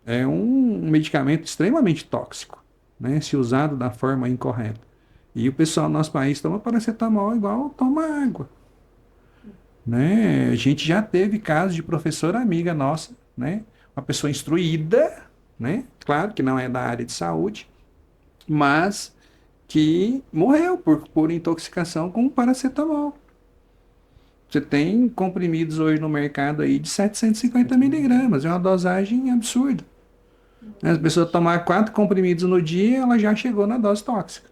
é um medicamento extremamente tóxico, né? Se usado da forma incorreta. E o pessoal do nosso país toma paracetamol igual toma água. Né? A gente já teve casos de professora amiga nossa, né? Uma pessoa instruída, né? Claro que não é da área de saúde, mas que morreu por intoxicação com paracetamol. Você tem comprimidos hoje no mercado aí de 750 miligramas, é uma dosagem absurda. As pessoas tomar 4 comprimidos no dia, ela já chegou na dose tóxica.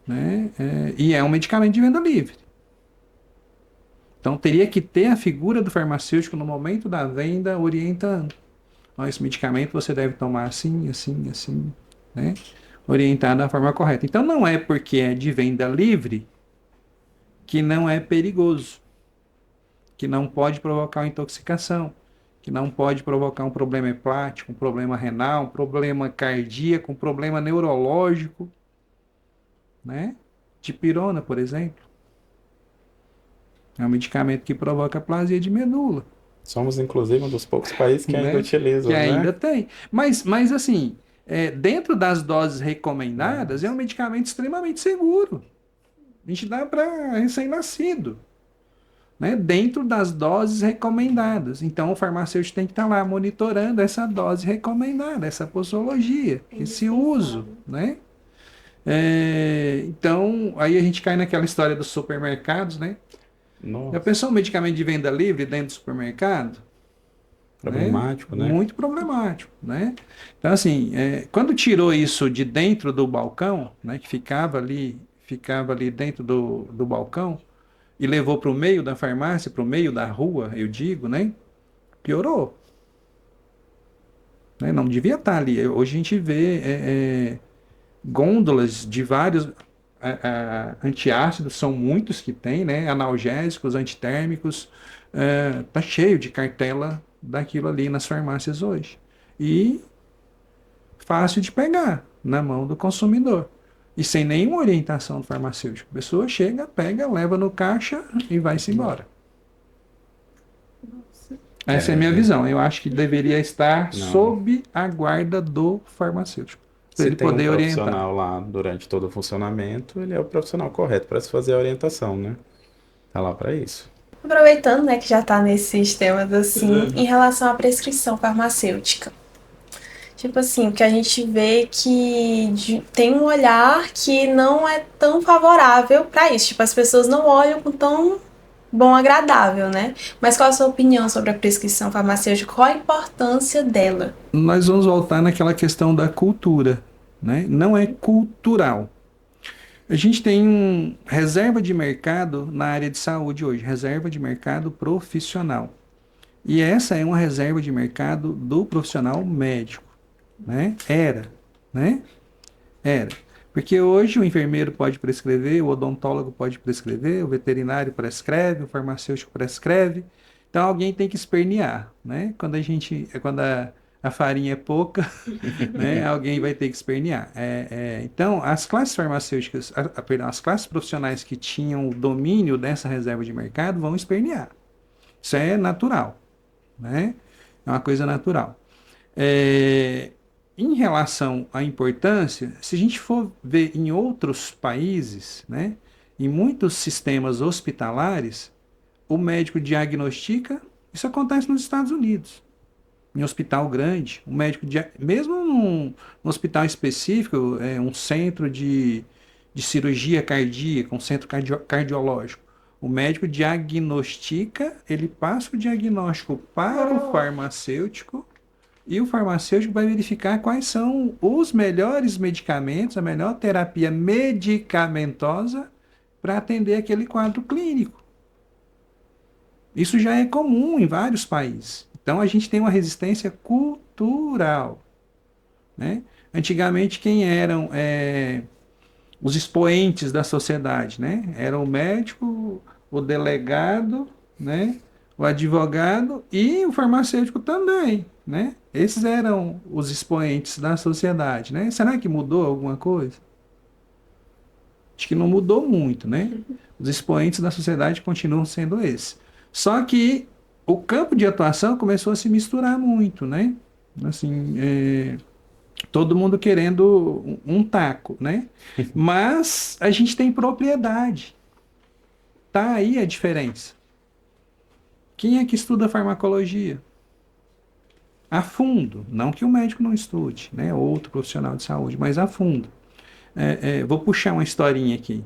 Né? E é um medicamento de venda livre. Então teria que ter a figura do farmacêutico no momento da venda orientando. Esse medicamento você deve tomar assim, assim, assim, né? Orientado da forma correta. Então não é porque é de venda livre que não é perigoso, que não pode provocar uma intoxicação, que não pode provocar um problema hepático, um problema renal, um problema cardíaco, um problema neurológico, né? Dipirona, por exemplo. É um medicamento que provoca aplasia de medula. Somos, inclusive, um dos poucos países que ainda utilizam, que né? ainda tem. Mas assim, dentro das doses recomendadas, é um medicamento extremamente seguro. A gente dá para recém-nascido. Né? Dentro das doses recomendadas. Então, o farmacêutico tem que estar lá monitorando essa dose recomendada, essa posologia, esse uso. Né? Então, aí a gente cai naquela história dos supermercados, né? Nossa. Já pensou um medicamento de venda livre dentro do supermercado? Problemático, né? Muito problemático, né? Então, assim, quando tirou isso de dentro do balcão, né, que ficava ali dentro do balcão, e levou para o meio da farmácia, para o meio da rua, eu digo, né? Piorou. Né? Não devia estar ali. Hoje a gente vê gôndolas de vários antiácidos, são muitos que tem, né? Analgésicos, antitérmicos, tá cheio de cartela daquilo ali nas farmácias hoje. E fácil de pegar na mão do consumidor. E sem nenhuma orientação do farmacêutico. A pessoa chega, pega, leva no caixa e vai-se embora. Essa é a minha visão. Eu acho que deveria estar sob a guarda do farmacêutico. Se ele tem poder um orientar. profissional lá durante todo o funcionamento, ele é o profissional correto para se fazer a orientação, né? Tá lá para isso. Aproveitando, né, que já está nesses temas assim, em relação à prescrição farmacêutica. Tipo assim, que a gente vê que tem um olhar que não é tão favorável para isso. Tipo, as pessoas não olham com tão bom agradável, né? Mas qual a sua opinião sobre a prescrição farmacêutica? Qual a importância dela? Nós vamos voltar naquela questão da cultura, né? Não é cultural. A gente tem reserva de mercado na área de saúde hoje, reserva de mercado profissional. E essa é uma reserva de mercado do profissional médico, né? Né? Era. Porque hoje o enfermeiro pode prescrever, o odontólogo pode prescrever, o veterinário prescreve, o farmacêutico prescreve. Então alguém tem que espernear, né? Quando a farinha é pouca, né? Alguém vai ter que espernear. Então as classes farmacêuticas, perdão, as classes profissionais que tinham o domínio dessa reserva de mercado vão espernear. Isso é natural, né? É uma coisa natural. Em relação à importância, se a gente for ver em outros países, né, em muitos sistemas hospitalares, o médico diagnostica, isso acontece nos Estados Unidos. Em hospital grande, o médico, mesmo num hospital específico, um centro de cirurgia cardíaca, um centro cardiológico, o médico diagnostica, ele passa o diagnóstico para o farmacêutico e o farmacêutico vai verificar quais são os melhores medicamentos, a melhor terapia medicamentosa para atender aquele quadro clínico. Isso já é comum em vários países. Então a gente tem uma resistência cultural, né? Antigamente quem eram os expoentes da sociedade, né? Era o médico, o delegado, né? O advogado e o farmacêutico também, né? Esses eram os expoentes da sociedade, né? Será que mudou alguma coisa? Acho que não mudou muito, né? Os expoentes da sociedade continuam sendo esses. Só que o campo de atuação começou a se misturar muito, né? Assim, todo mundo querendo um taco, né? Mas a gente tem propriedade. Tá aí a diferença. Quem é que estuda farmacologia? A fundo. Não que o médico não estude, né? Outro profissional de saúde, mas a fundo. Vou puxar uma historinha aqui.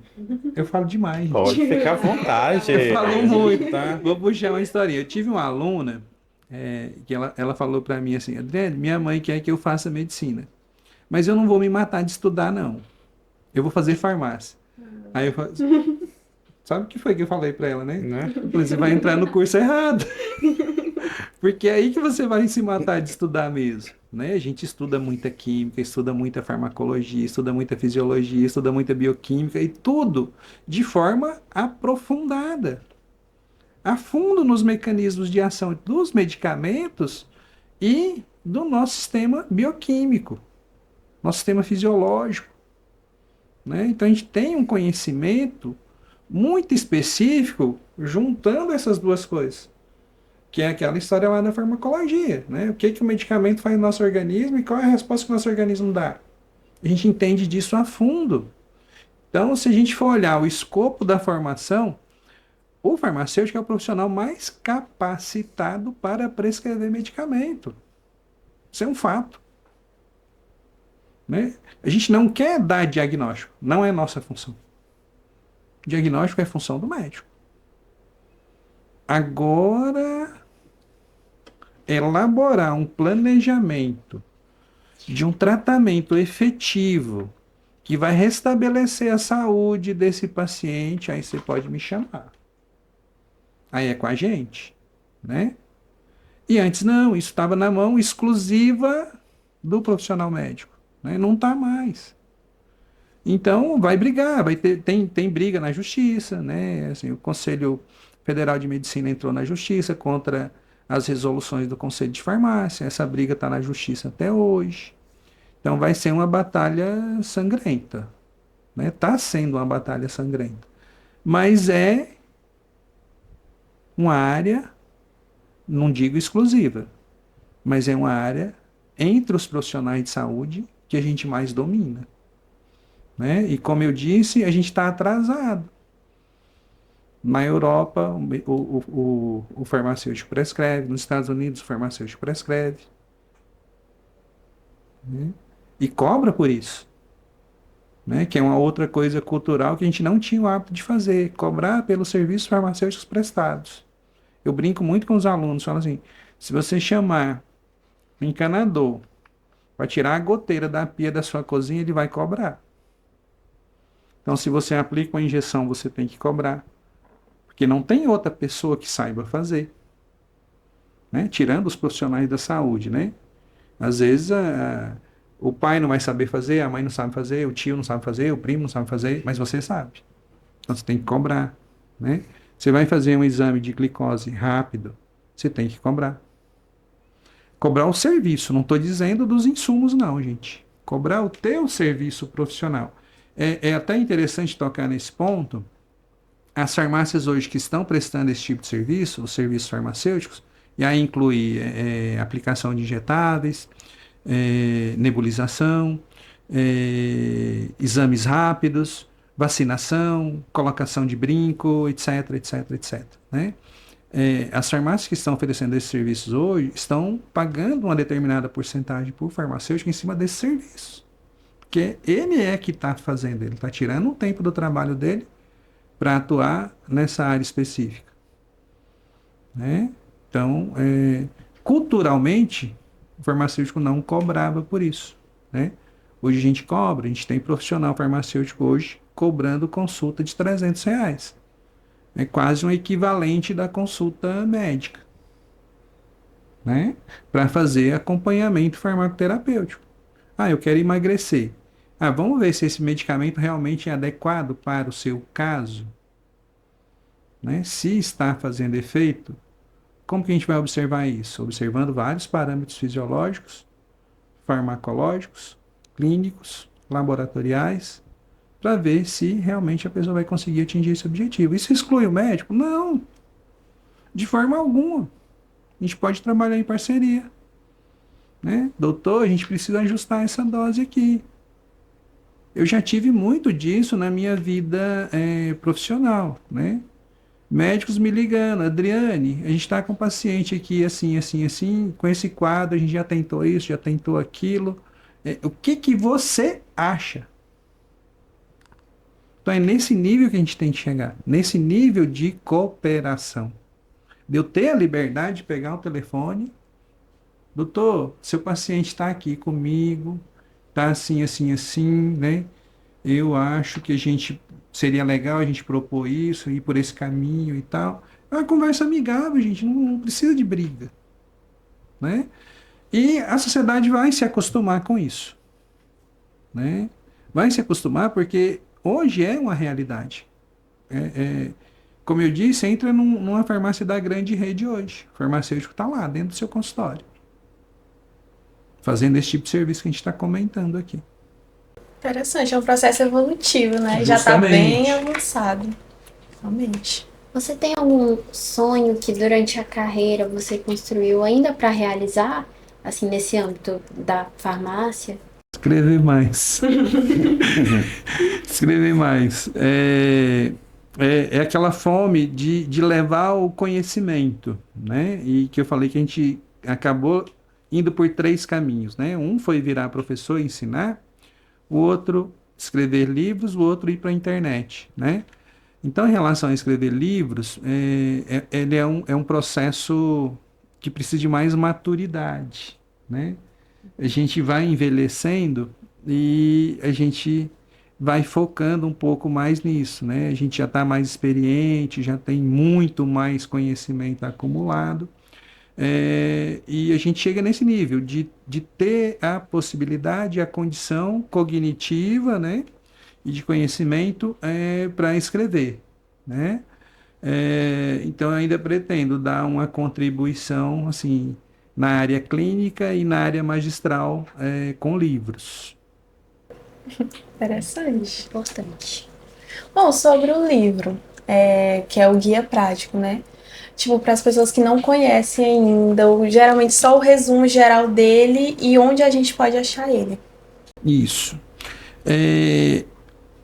Eu falo demais. Pode ficar à vontade. Eu falo muito, tá? Vou puxar uma historinha. Eu tive uma aluna que ela falou para mim assim, Adriane, minha mãe quer que eu faça medicina, mas eu não vou me matar de estudar, não. Eu vou fazer farmácia. Aí eu falo, sabe o que foi que eu falei para ela, né? Você vai entrar no curso errado. Porque é aí que você vai se matar de estudar mesmo, né? A gente estuda muita química, estuda muita farmacologia, estuda muita fisiologia, estuda muita bioquímica e tudo de forma aprofundada, a fundo nos mecanismos de ação dos medicamentos e do nosso sistema bioquímico, nosso sistema fisiológico, né? Então a gente tem um conhecimento muito específico juntando essas duas coisas. Que é aquela história lá da farmacologia, né? O que o medicamento faz no nosso organismo e qual é a resposta que o nosso organismo dá. A gente entende disso a fundo. Então, se a gente for olhar o escopo da formação, o farmacêutico é o profissional mais capacitado para prescrever medicamento. Isso é um fato. Né? A gente não quer dar diagnóstico, não é nossa função. Diagnóstico é função do médico. Agora, elaborar um planejamento de um tratamento efetivo que vai restabelecer a saúde desse paciente, aí você pode me chamar. Aí é com a gente, né? E antes não, isso estava na mão exclusiva do profissional médico, né? Não está mais. Então vai brigar, tem briga na justiça, né? Assim, o Conselho Federal de Medicina entrou na justiça contra as resoluções do Conselho de Farmácia. Essa briga está na justiça até hoje. Então vai ser uma batalha sangrenta. Está sendo uma batalha sangrenta. Mas é uma área, não digo exclusiva, mas é uma área entre os profissionais de saúde que a gente mais domina. Né? E como eu disse, a gente está atrasado. Na Europa, o farmacêutico prescreve. Nos Estados Unidos, o farmacêutico prescreve. Né? E cobra por isso. Né? Que é uma outra coisa cultural que a gente não tinha o hábito de fazer. Cobrar pelos serviços farmacêuticos prestados. Eu brinco muito com os alunos. Falo assim, se você chamar um encanador para tirar a goteira da pia da sua cozinha, ele vai cobrar. Então, se você aplica uma injeção, você tem que cobrar. Porque não tem outra pessoa que saiba fazer. né? Tirando os profissionais da saúde, né? Às vezes o pai não vai saber fazer, a mãe não sabe fazer, o tio não sabe fazer, o primo não sabe fazer, mas você sabe. Então você tem que cobrar, né? Você vai fazer um exame de glicose rápido, você tem que cobrar. Cobrar o serviço, não estou dizendo dos insumos não, gente. Cobrar o teu serviço profissional. É até interessante tocar nesse ponto. As farmácias hoje que estão prestando esse tipo de serviço, os serviços farmacêuticos, e aí inclui aplicação de injetáveis, nebulização, exames rápidos, vacinação, colocação de brinco, etc, etc, etc. Né? As farmácias que estão oferecendo esses serviços hoje estão pagando uma determinada porcentagem por farmacêutico em cima desse serviço. Porque ele é que está fazendo, ele está tirando um tempo do trabalho dele para atuar nessa área específica. Né? Então, culturalmente, o farmacêutico não cobrava por isso. Né? Hoje a gente cobra, a gente tem profissional farmacêutico hoje cobrando consulta de R$ 300. É quase um equivalente da consulta médica, né? Para fazer acompanhamento farmacoterapêutico. Eu quero emagrecer. Vamos ver se esse medicamento realmente é adequado para o seu caso, né? Se está fazendo efeito, como que a gente vai observar isso? Observando vários parâmetros fisiológicos, farmacológicos, clínicos, laboratoriais, para ver se realmente a pessoa vai conseguir atingir esse objetivo. Isso exclui o médico? Não, de forma alguma. A gente pode trabalhar em parceria. Né? Doutor, a gente precisa ajustar essa dose aqui. Eu já tive muito disso na minha vida profissional. Né? Médicos me ligando, Adriane, a gente está com um paciente aqui assim, assim, assim, com esse quadro, a gente já tentou isso, já tentou aquilo. O que você acha? Então é nesse nível que a gente tem que chegar, nesse nível de cooperação. De eu ter a liberdade de pegar o telefone, doutor, seu paciente está aqui comigo, está assim, assim, assim, né? Eu acho que seria legal a gente propor isso, ir por esse caminho e tal. É uma conversa amigável, gente, não precisa de briga. Né? E a sociedade vai se acostumar com isso. Né? Vai se acostumar porque hoje é uma realidade. Como eu disse, entra numa farmácia da grande rede hoje. O farmacêutico está lá, dentro do seu consultório. Fazendo esse tipo de serviço que a gente está comentando aqui. Interessante, é um processo evolutivo, né? Justamente. Já está bem avançado. Realmente. Você tem algum sonho que durante a carreira você construiu ainda para realizar, assim, nesse âmbito da farmácia? Escrever mais. Escrever mais. É aquela fome de levar o conhecimento, né? E que eu falei que a gente acabou indo por 3 caminhos, né? Um foi virar professor e ensinar, o outro escrever livros, o outro ir para a internet, né? Então, em relação a escrever livros, ele é um processo que precisa de mais maturidade, né? A gente vai envelhecendo e a gente vai focando um pouco mais nisso, né? A gente já está mais experiente, já tem muito mais conhecimento acumulado, e a gente chega nesse nível de ter a possibilidade, a condição cognitiva, né? E de conhecimento para escrever, né? Então eu ainda pretendo dar uma contribuição assim na área clínica e na área magistral com livros. Interessante. Importante. Bom, sobre o livro, que é o guia prático, né? Tipo, para as pessoas que não conhecem ainda, geralmente só o resumo geral dele e onde a gente pode achar ele. Isso.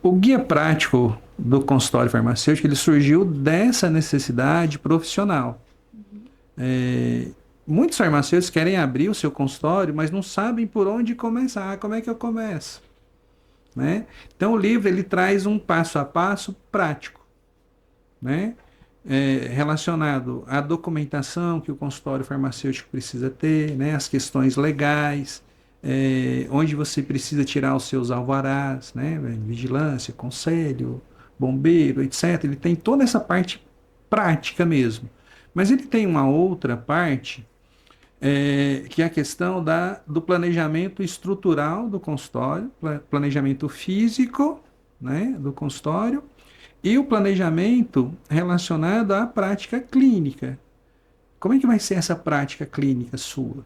O guia prático do consultório farmacêutico, ele surgiu dessa necessidade profissional. Muitos farmacêuticos querem abrir o seu consultório, mas não sabem por onde começar. Como é que eu começo? Né? Então o livro ele traz um passo a passo prático, né? Relacionado à documentação que o consultório farmacêutico precisa ter, né? As questões legais, onde você precisa tirar os seus alvarás, né? Vigilância, conselho, bombeiro, etc. Ele tem toda essa parte prática mesmo. Mas ele tem uma outra parte que é a questão do planejamento estrutural do consultório, planejamento físico, né, do consultório, e o planejamento relacionado à prática clínica. Como é que vai ser essa prática clínica sua?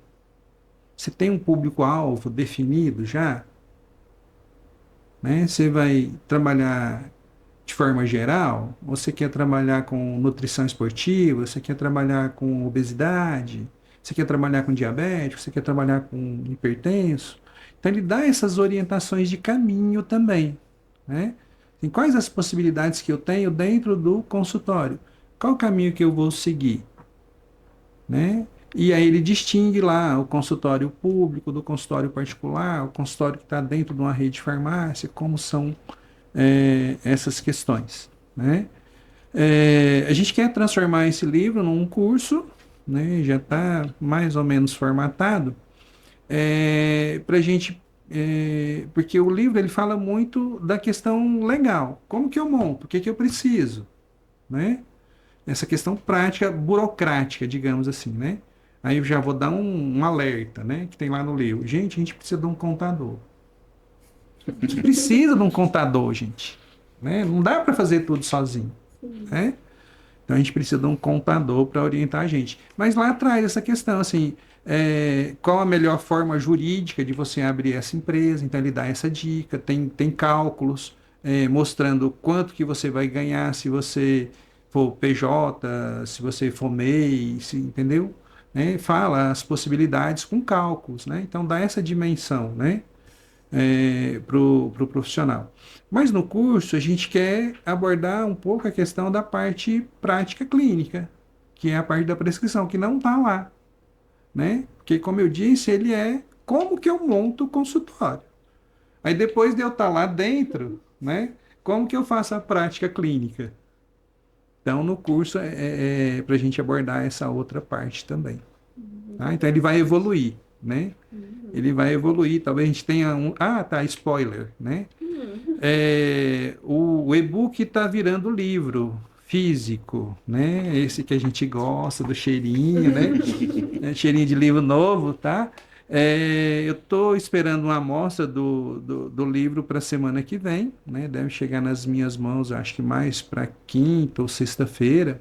Você tem um público-alvo definido já? Né? Você vai trabalhar de forma geral? Ou você quer trabalhar com nutrição esportiva? Você quer trabalhar com obesidade? Você quer trabalhar com diabético? Você quer trabalhar com hipertenso? Então ele dá essas orientações de caminho também, né? Tem quais as possibilidades que eu tenho dentro do consultório? Qual o caminho que eu vou seguir? Né? E aí ele distingue lá o consultório público do consultório particular, o consultório que está dentro de uma rede de farmácia, como são essas questões. Né? A gente quer transformar esse livro num curso, né? Já está mais ou menos formatado, para a gente porque o livro ele fala muito da questão legal. Como que eu monto? O que eu preciso? Né? Essa questão prática, burocrática, digamos assim, né? Aí eu já vou dar um alerta, né? Que tem lá no livro. Gente, a gente precisa de um contador. A gente precisa de um contador, gente. Né? Não dá para fazer tudo sozinho. Né? Então a gente precisa de um contador para orientar a gente. Mas lá atrás essa questão, assim, qual a melhor forma jurídica de você abrir essa empresa? Então ele dá essa dica, tem cálculos mostrando quanto que você vai ganhar se você for PJ, se você for MEI, entendeu? Né? Fala as possibilidades com cálculos, né? Então dá essa dimensão, né? Para o profissional. Mas no curso a gente quer abordar um pouco a questão da parte prática clínica, que é a parte da prescrição, que não está lá. Né? Porque, como eu disse, ele é como que eu monto o consultório. Aí depois de eu estar lá dentro, né? Como que eu faço a prática clínica? Então, no curso para a gente abordar essa outra parte também. Tá? Então, ele vai evoluir, né? Ele vai evoluir. Talvez a gente tenha um... Ah, tá, spoiler, né? O e-book está virando livro físico, né? Esse que a gente gosta, do cheirinho, né? Cheirinho de livro novo, tá? Eu estou esperando uma amostra do livro para a semana que vem, né? Deve chegar nas minhas mãos, acho que mais para quinta ou sexta-feira.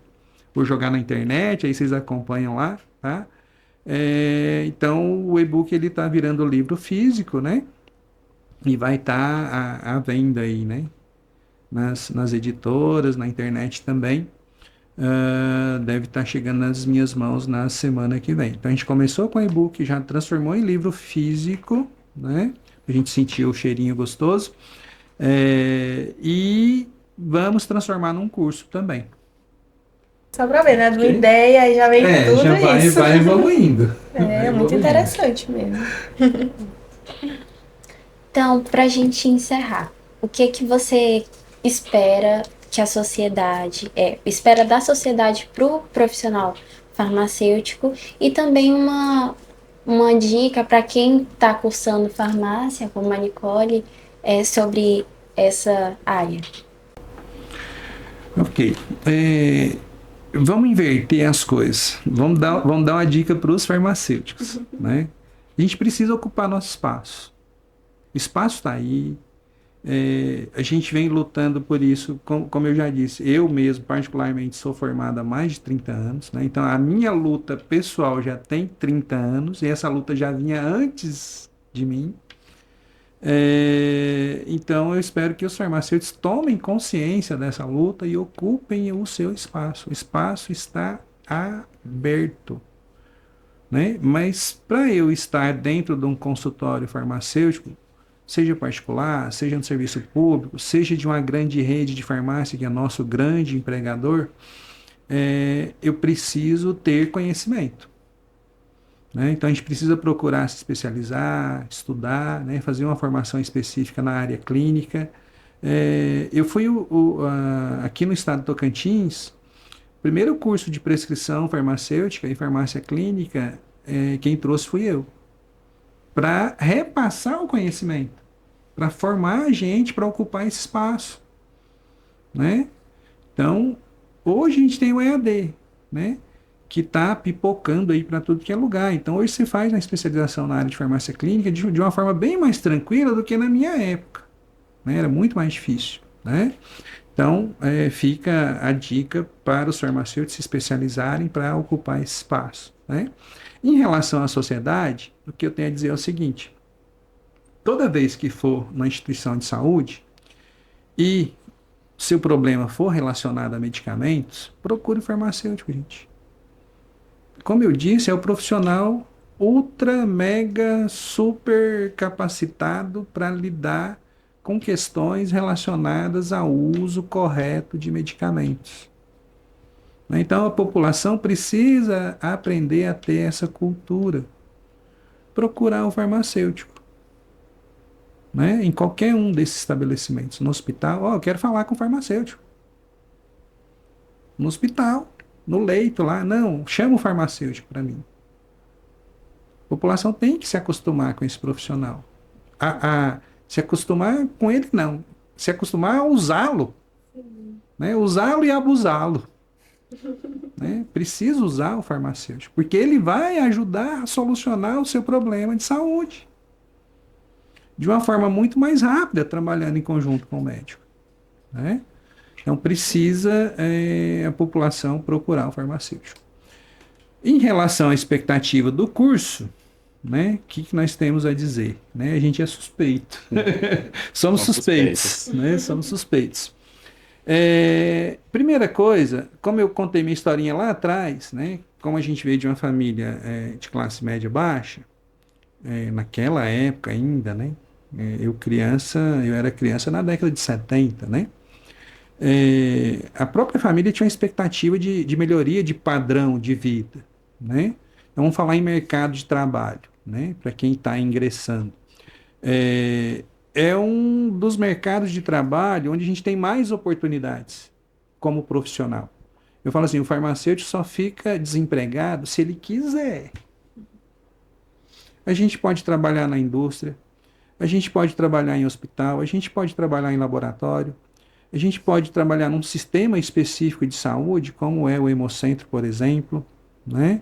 Vou jogar na internet, aí vocês acompanham lá, tá? Então o e-book ele está virando livro físico, né? E vai estar à venda aí, né? Nas editoras, na internet também. Deve estar chegando nas minhas mãos na semana que vem. Então a gente começou com e-book, já transformou em livro físico, né? A gente sentiu o cheirinho gostoso. E vamos transformar num curso também. Só para ver, né? De uma ideia e já vem tudo já isso. vai evoluindo. Muito interessante mesmo. Então, para a gente encerrar, o que você espera que a sociedade, espera da sociedade para o profissional farmacêutico e também uma dica para quem está cursando farmácia, como a Nicole, sobre essa área? Ok. Vamos inverter as coisas. Vamos dar uma dica para os farmacêuticos. Né? A gente precisa ocupar nosso espaço. O espaço está aí. A gente vem lutando por isso, como eu já disse. Eu mesmo, particularmente, sou formado há mais de 30 anos. Né? Então, a minha luta pessoal já tem 30 anos. E essa luta já vinha antes de mim. Então, eu espero que os farmacêuticos tomem consciência dessa luta e ocupem o seu espaço. O espaço está aberto. Né? Mas, para eu estar dentro de um consultório farmacêutico, seja particular, seja no serviço público, seja de uma grande rede de farmácia, que é nosso grande empregador, eu preciso ter conhecimento. Né? Então, a gente precisa procurar se especializar, estudar, né? Fazer uma formação específica na área clínica. Eu fui, aqui no estado de Tocantins, o primeiro curso de prescrição farmacêutica e farmácia clínica, quem trouxe fui eu. Para repassar o conhecimento, para formar a gente para ocupar esse espaço. Né? Então, hoje a gente tem o EAD, né? que está pipocando aí para tudo que é lugar. Então, hoje você faz uma especialização na área de farmácia clínica de uma forma bem mais tranquila do que na minha época, né? Era muito mais difícil, né? Então, fica a dica para os farmacêuticos se especializarem para ocupar esse espaço, né? Em relação à sociedade, o que eu tenho a dizer é o seguinte: toda vez que for uma instituição de saúde e se o problema for relacionado a medicamentos, procure farmacêutico, gente. Como eu disse, é o profissional ultra, mega, super capacitado para lidar com questões relacionadas ao uso correto de medicamentos. Então a população precisa aprender a ter essa cultura. Procurar o farmacêutico, né? Em qualquer um desses estabelecimentos. No hospital, eu quero falar com o farmacêutico. No hospital, no leito lá, não, chama o farmacêutico para mim. A população tem que se acostumar com esse profissional. Se acostumar com ele, não. Se acostumar a usá-lo. Né? Usá-lo e abusá-lo. Né? Precisa usar o farmacêutico, porque ele vai ajudar a solucionar o seu problema de saúde. De uma forma muito mais rápida, trabalhando em conjunto com o médico. Né? Então precisa a população procurar o farmacêutico. Em relação à expectativa do curso, né, que nós temos a dizer? Né? A gente é suspeito. Somos suspeitos. Né? Somos suspeitos. Primeira coisa, como eu contei minha historinha lá atrás, né, como a gente veio de uma família de classe média baixa, naquela época ainda, né, eu era criança na década de 70, né, a própria família tinha uma expectativa de melhoria de padrão de vida, né. Então, vamos falar em mercado de trabalho, né, para quem está ingressando. É um dos mercados de trabalho onde a gente tem mais oportunidades como profissional. Eu falo assim, o farmacêutico só fica desempregado se ele quiser. A gente pode trabalhar na indústria, a gente pode trabalhar em hospital, a gente pode trabalhar em laboratório, a gente pode trabalhar num sistema específico de saúde, como é o Hemocentro, por exemplo, né?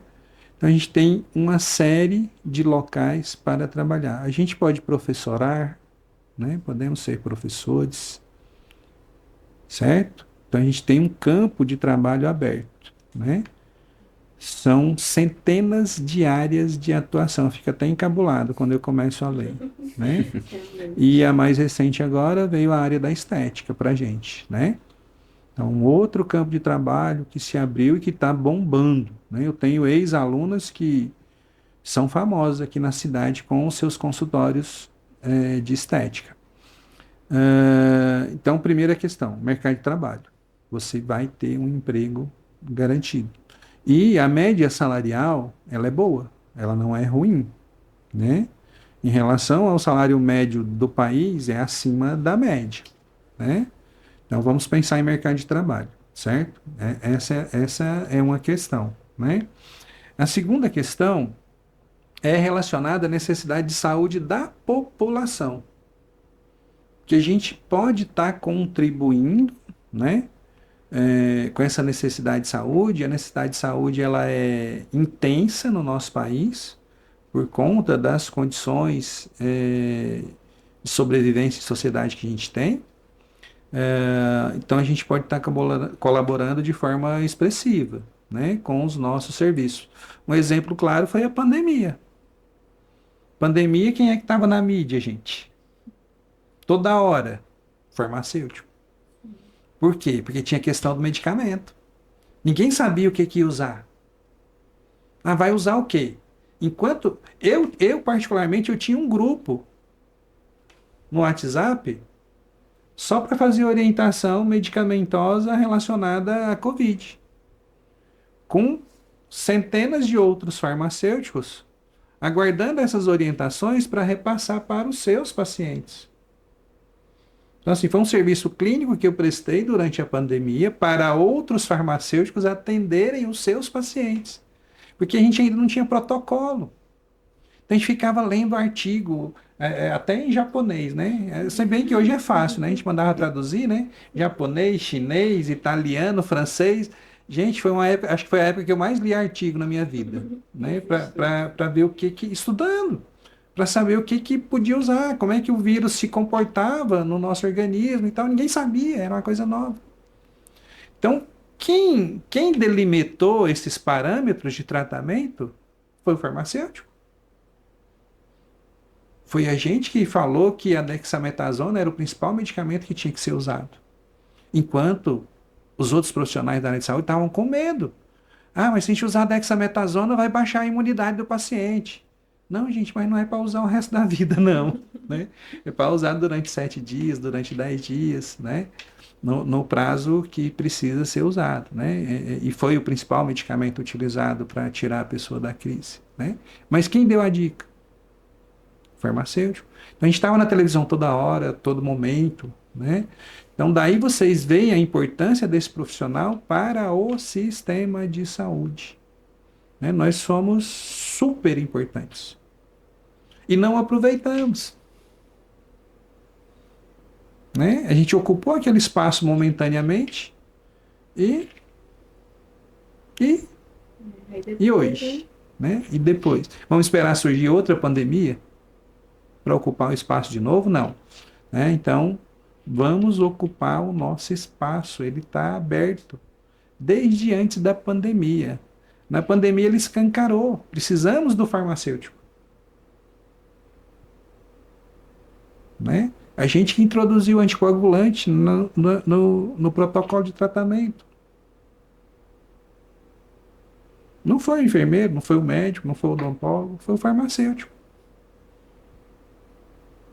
Então a gente tem uma série de locais para trabalhar. A gente pode professorar, né? Podemos ser professores, certo? Então a gente tem um campo de trabalho aberto, né? São centenas de áreas de atuação, fica até encabulado quando eu começo a ler, né? E a mais recente agora veio a área da estética para a gente, né? Então um outro campo de trabalho que se abriu e que está bombando, né? Eu tenho ex-alunas que são famosas aqui na cidade com os seus consultórios de estética. Então, primeira questão, mercado de trabalho. Você vai ter um emprego garantido. E a média salarial, ela é boa, ela não é ruim, né? Em relação ao salário médio do país, é acima da média, né? Então, vamos pensar em mercado de trabalho, certo? Essa é uma questão, né? A segunda questão é relacionada à necessidade de saúde da população. Que a gente pode estar contribuindo, né, com essa necessidade de saúde. A necessidade de saúde ela é intensa no nosso país, por conta das condições de sobrevivência e sociedade que a gente tem. Então a gente pode estar colaborando de forma expressiva, né, com os nossos serviços. Um exemplo claro foi a pandemia. Pandemia, quem é que estava na mídia, gente? Toda hora, farmacêutico. Por quê? Porque tinha questão do medicamento. Ninguém sabia o que ia usar. Vai usar o quê? Enquanto eu particularmente, eu tinha um grupo no WhatsApp só para fazer orientação medicamentosa relacionada à Covid. Com centenas de outros farmacêuticos aguardando essas orientações para repassar para os seus pacientes. Então, assim, foi um serviço clínico que eu prestei durante a pandemia para outros farmacêuticos atenderem os seus pacientes. Porque a gente ainda não tinha protocolo. Então, a gente ficava lendo artigo, até em japonês, né? Se bem que hoje é fácil, né? A gente mandava traduzir, né? Japonês, chinês, italiano, francês. Gente, foi uma época, acho que foi a época que eu mais li artigo na minha vida, né? Para ver o que estudando, para saber o que podia usar, como é que o vírus se comportava no nosso organismo e tal. Ninguém sabia, era uma coisa nova. Então, quem delimitou esses parâmetros de tratamento foi o farmacêutico. Foi a gente que falou que a dexametasona era o principal medicamento que tinha que ser usado. Enquanto os outros profissionais da área de saúde estavam com medo. Ah, mas se a gente usar a dexametasona, vai baixar a imunidade do paciente. Não, gente, mas não é para usar o resto da vida, não. Né? É para usar durante 7 dias, durante 10 dias, né? No prazo que precisa ser usado. Né? E foi o principal medicamento utilizado para tirar a pessoa da crise. Né? Mas quem deu a dica? O farmacêutico. Então a gente estava na televisão toda hora, todo momento. Né? Então daí vocês veem a importância desse profissional para o sistema de saúde. Né? Nós somos super importantes. E não aproveitamos. Né? A gente ocupou aquele espaço momentaneamente e hoje? Né? E depois? Vamos esperar surgir outra pandemia para ocupar o espaço de novo? Não. Né? Então, vamos ocupar o nosso espaço. Ele está aberto desde antes da pandemia. Na pandemia ele escancarou. Precisamos do farmacêutico. Né? A gente que introduziu o anticoagulante no protocolo de tratamento. Não foi o enfermeiro, não foi o médico, não foi o odontólogo, foi o farmacêutico.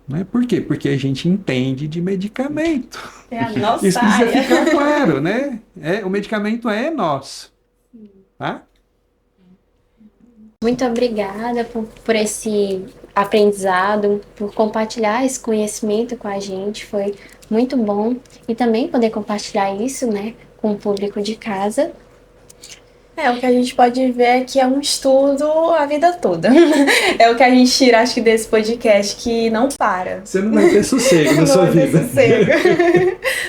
Né? Por quê? Porque a gente entende de medicamento. É a nossa Isso precisa área. ficar claro, né? O medicamento é nosso. Tá? Muito obrigada por esse aprendizado, por compartilhar esse conhecimento com a gente. Foi muito bom. E também poder compartilhar isso, né, com o público de casa. O que a gente pode ver é que é um estudo a vida toda. É o que a gente tira, acho que, desse podcast, que não para. Você não vai ter sossego na sua vida.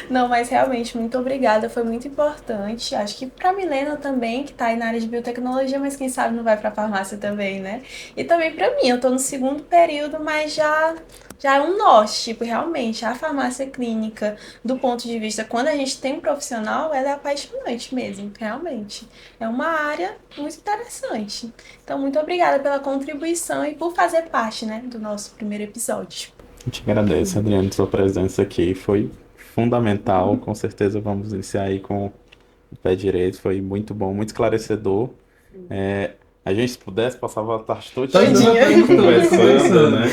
Não, mas realmente, muito obrigada. Foi muito importante. Acho que pra Milena também, que tá aí na área de biotecnologia, mas quem sabe não vai pra farmácia também, né? E também pra mim, eu tô no segundo período, mas já é um norte, tipo, realmente, a farmácia clínica, do ponto de vista, quando a gente tem um profissional, ela é apaixonante mesmo, realmente. É uma área muito interessante. Então, muito obrigada pela contribuição e por fazer parte, né, do nosso primeiro episódio. A gente agradece, Adriane, sua presença aqui. Foi fundamental. Com certeza vamos iniciar aí com o pé direito. Foi muito bom, muito esclarecedor. A gente, se pudesse, passava a tarde toda conversando, né?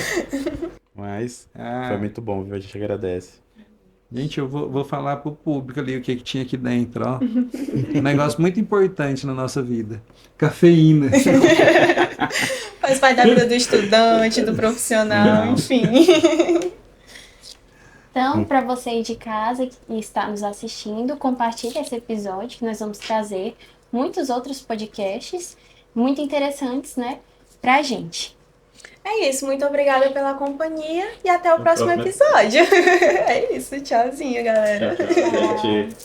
Mas foi muito bom, viu? A gente agradece. Gente, eu vou falar pro público ali o que tinha aqui dentro, ó. Um negócio muito importante na nossa vida. Cafeína. Faz parte da vida do estudante, do profissional, enfim. Então, para você aí de casa que está nos assistindo, compartilhe esse episódio que nós vamos trazer muitos outros podcasts muito interessantes, né, pra gente. É isso, muito obrigada pela companhia e até o próximo episódio. É isso, tchauzinho, galera. Tchau, gente.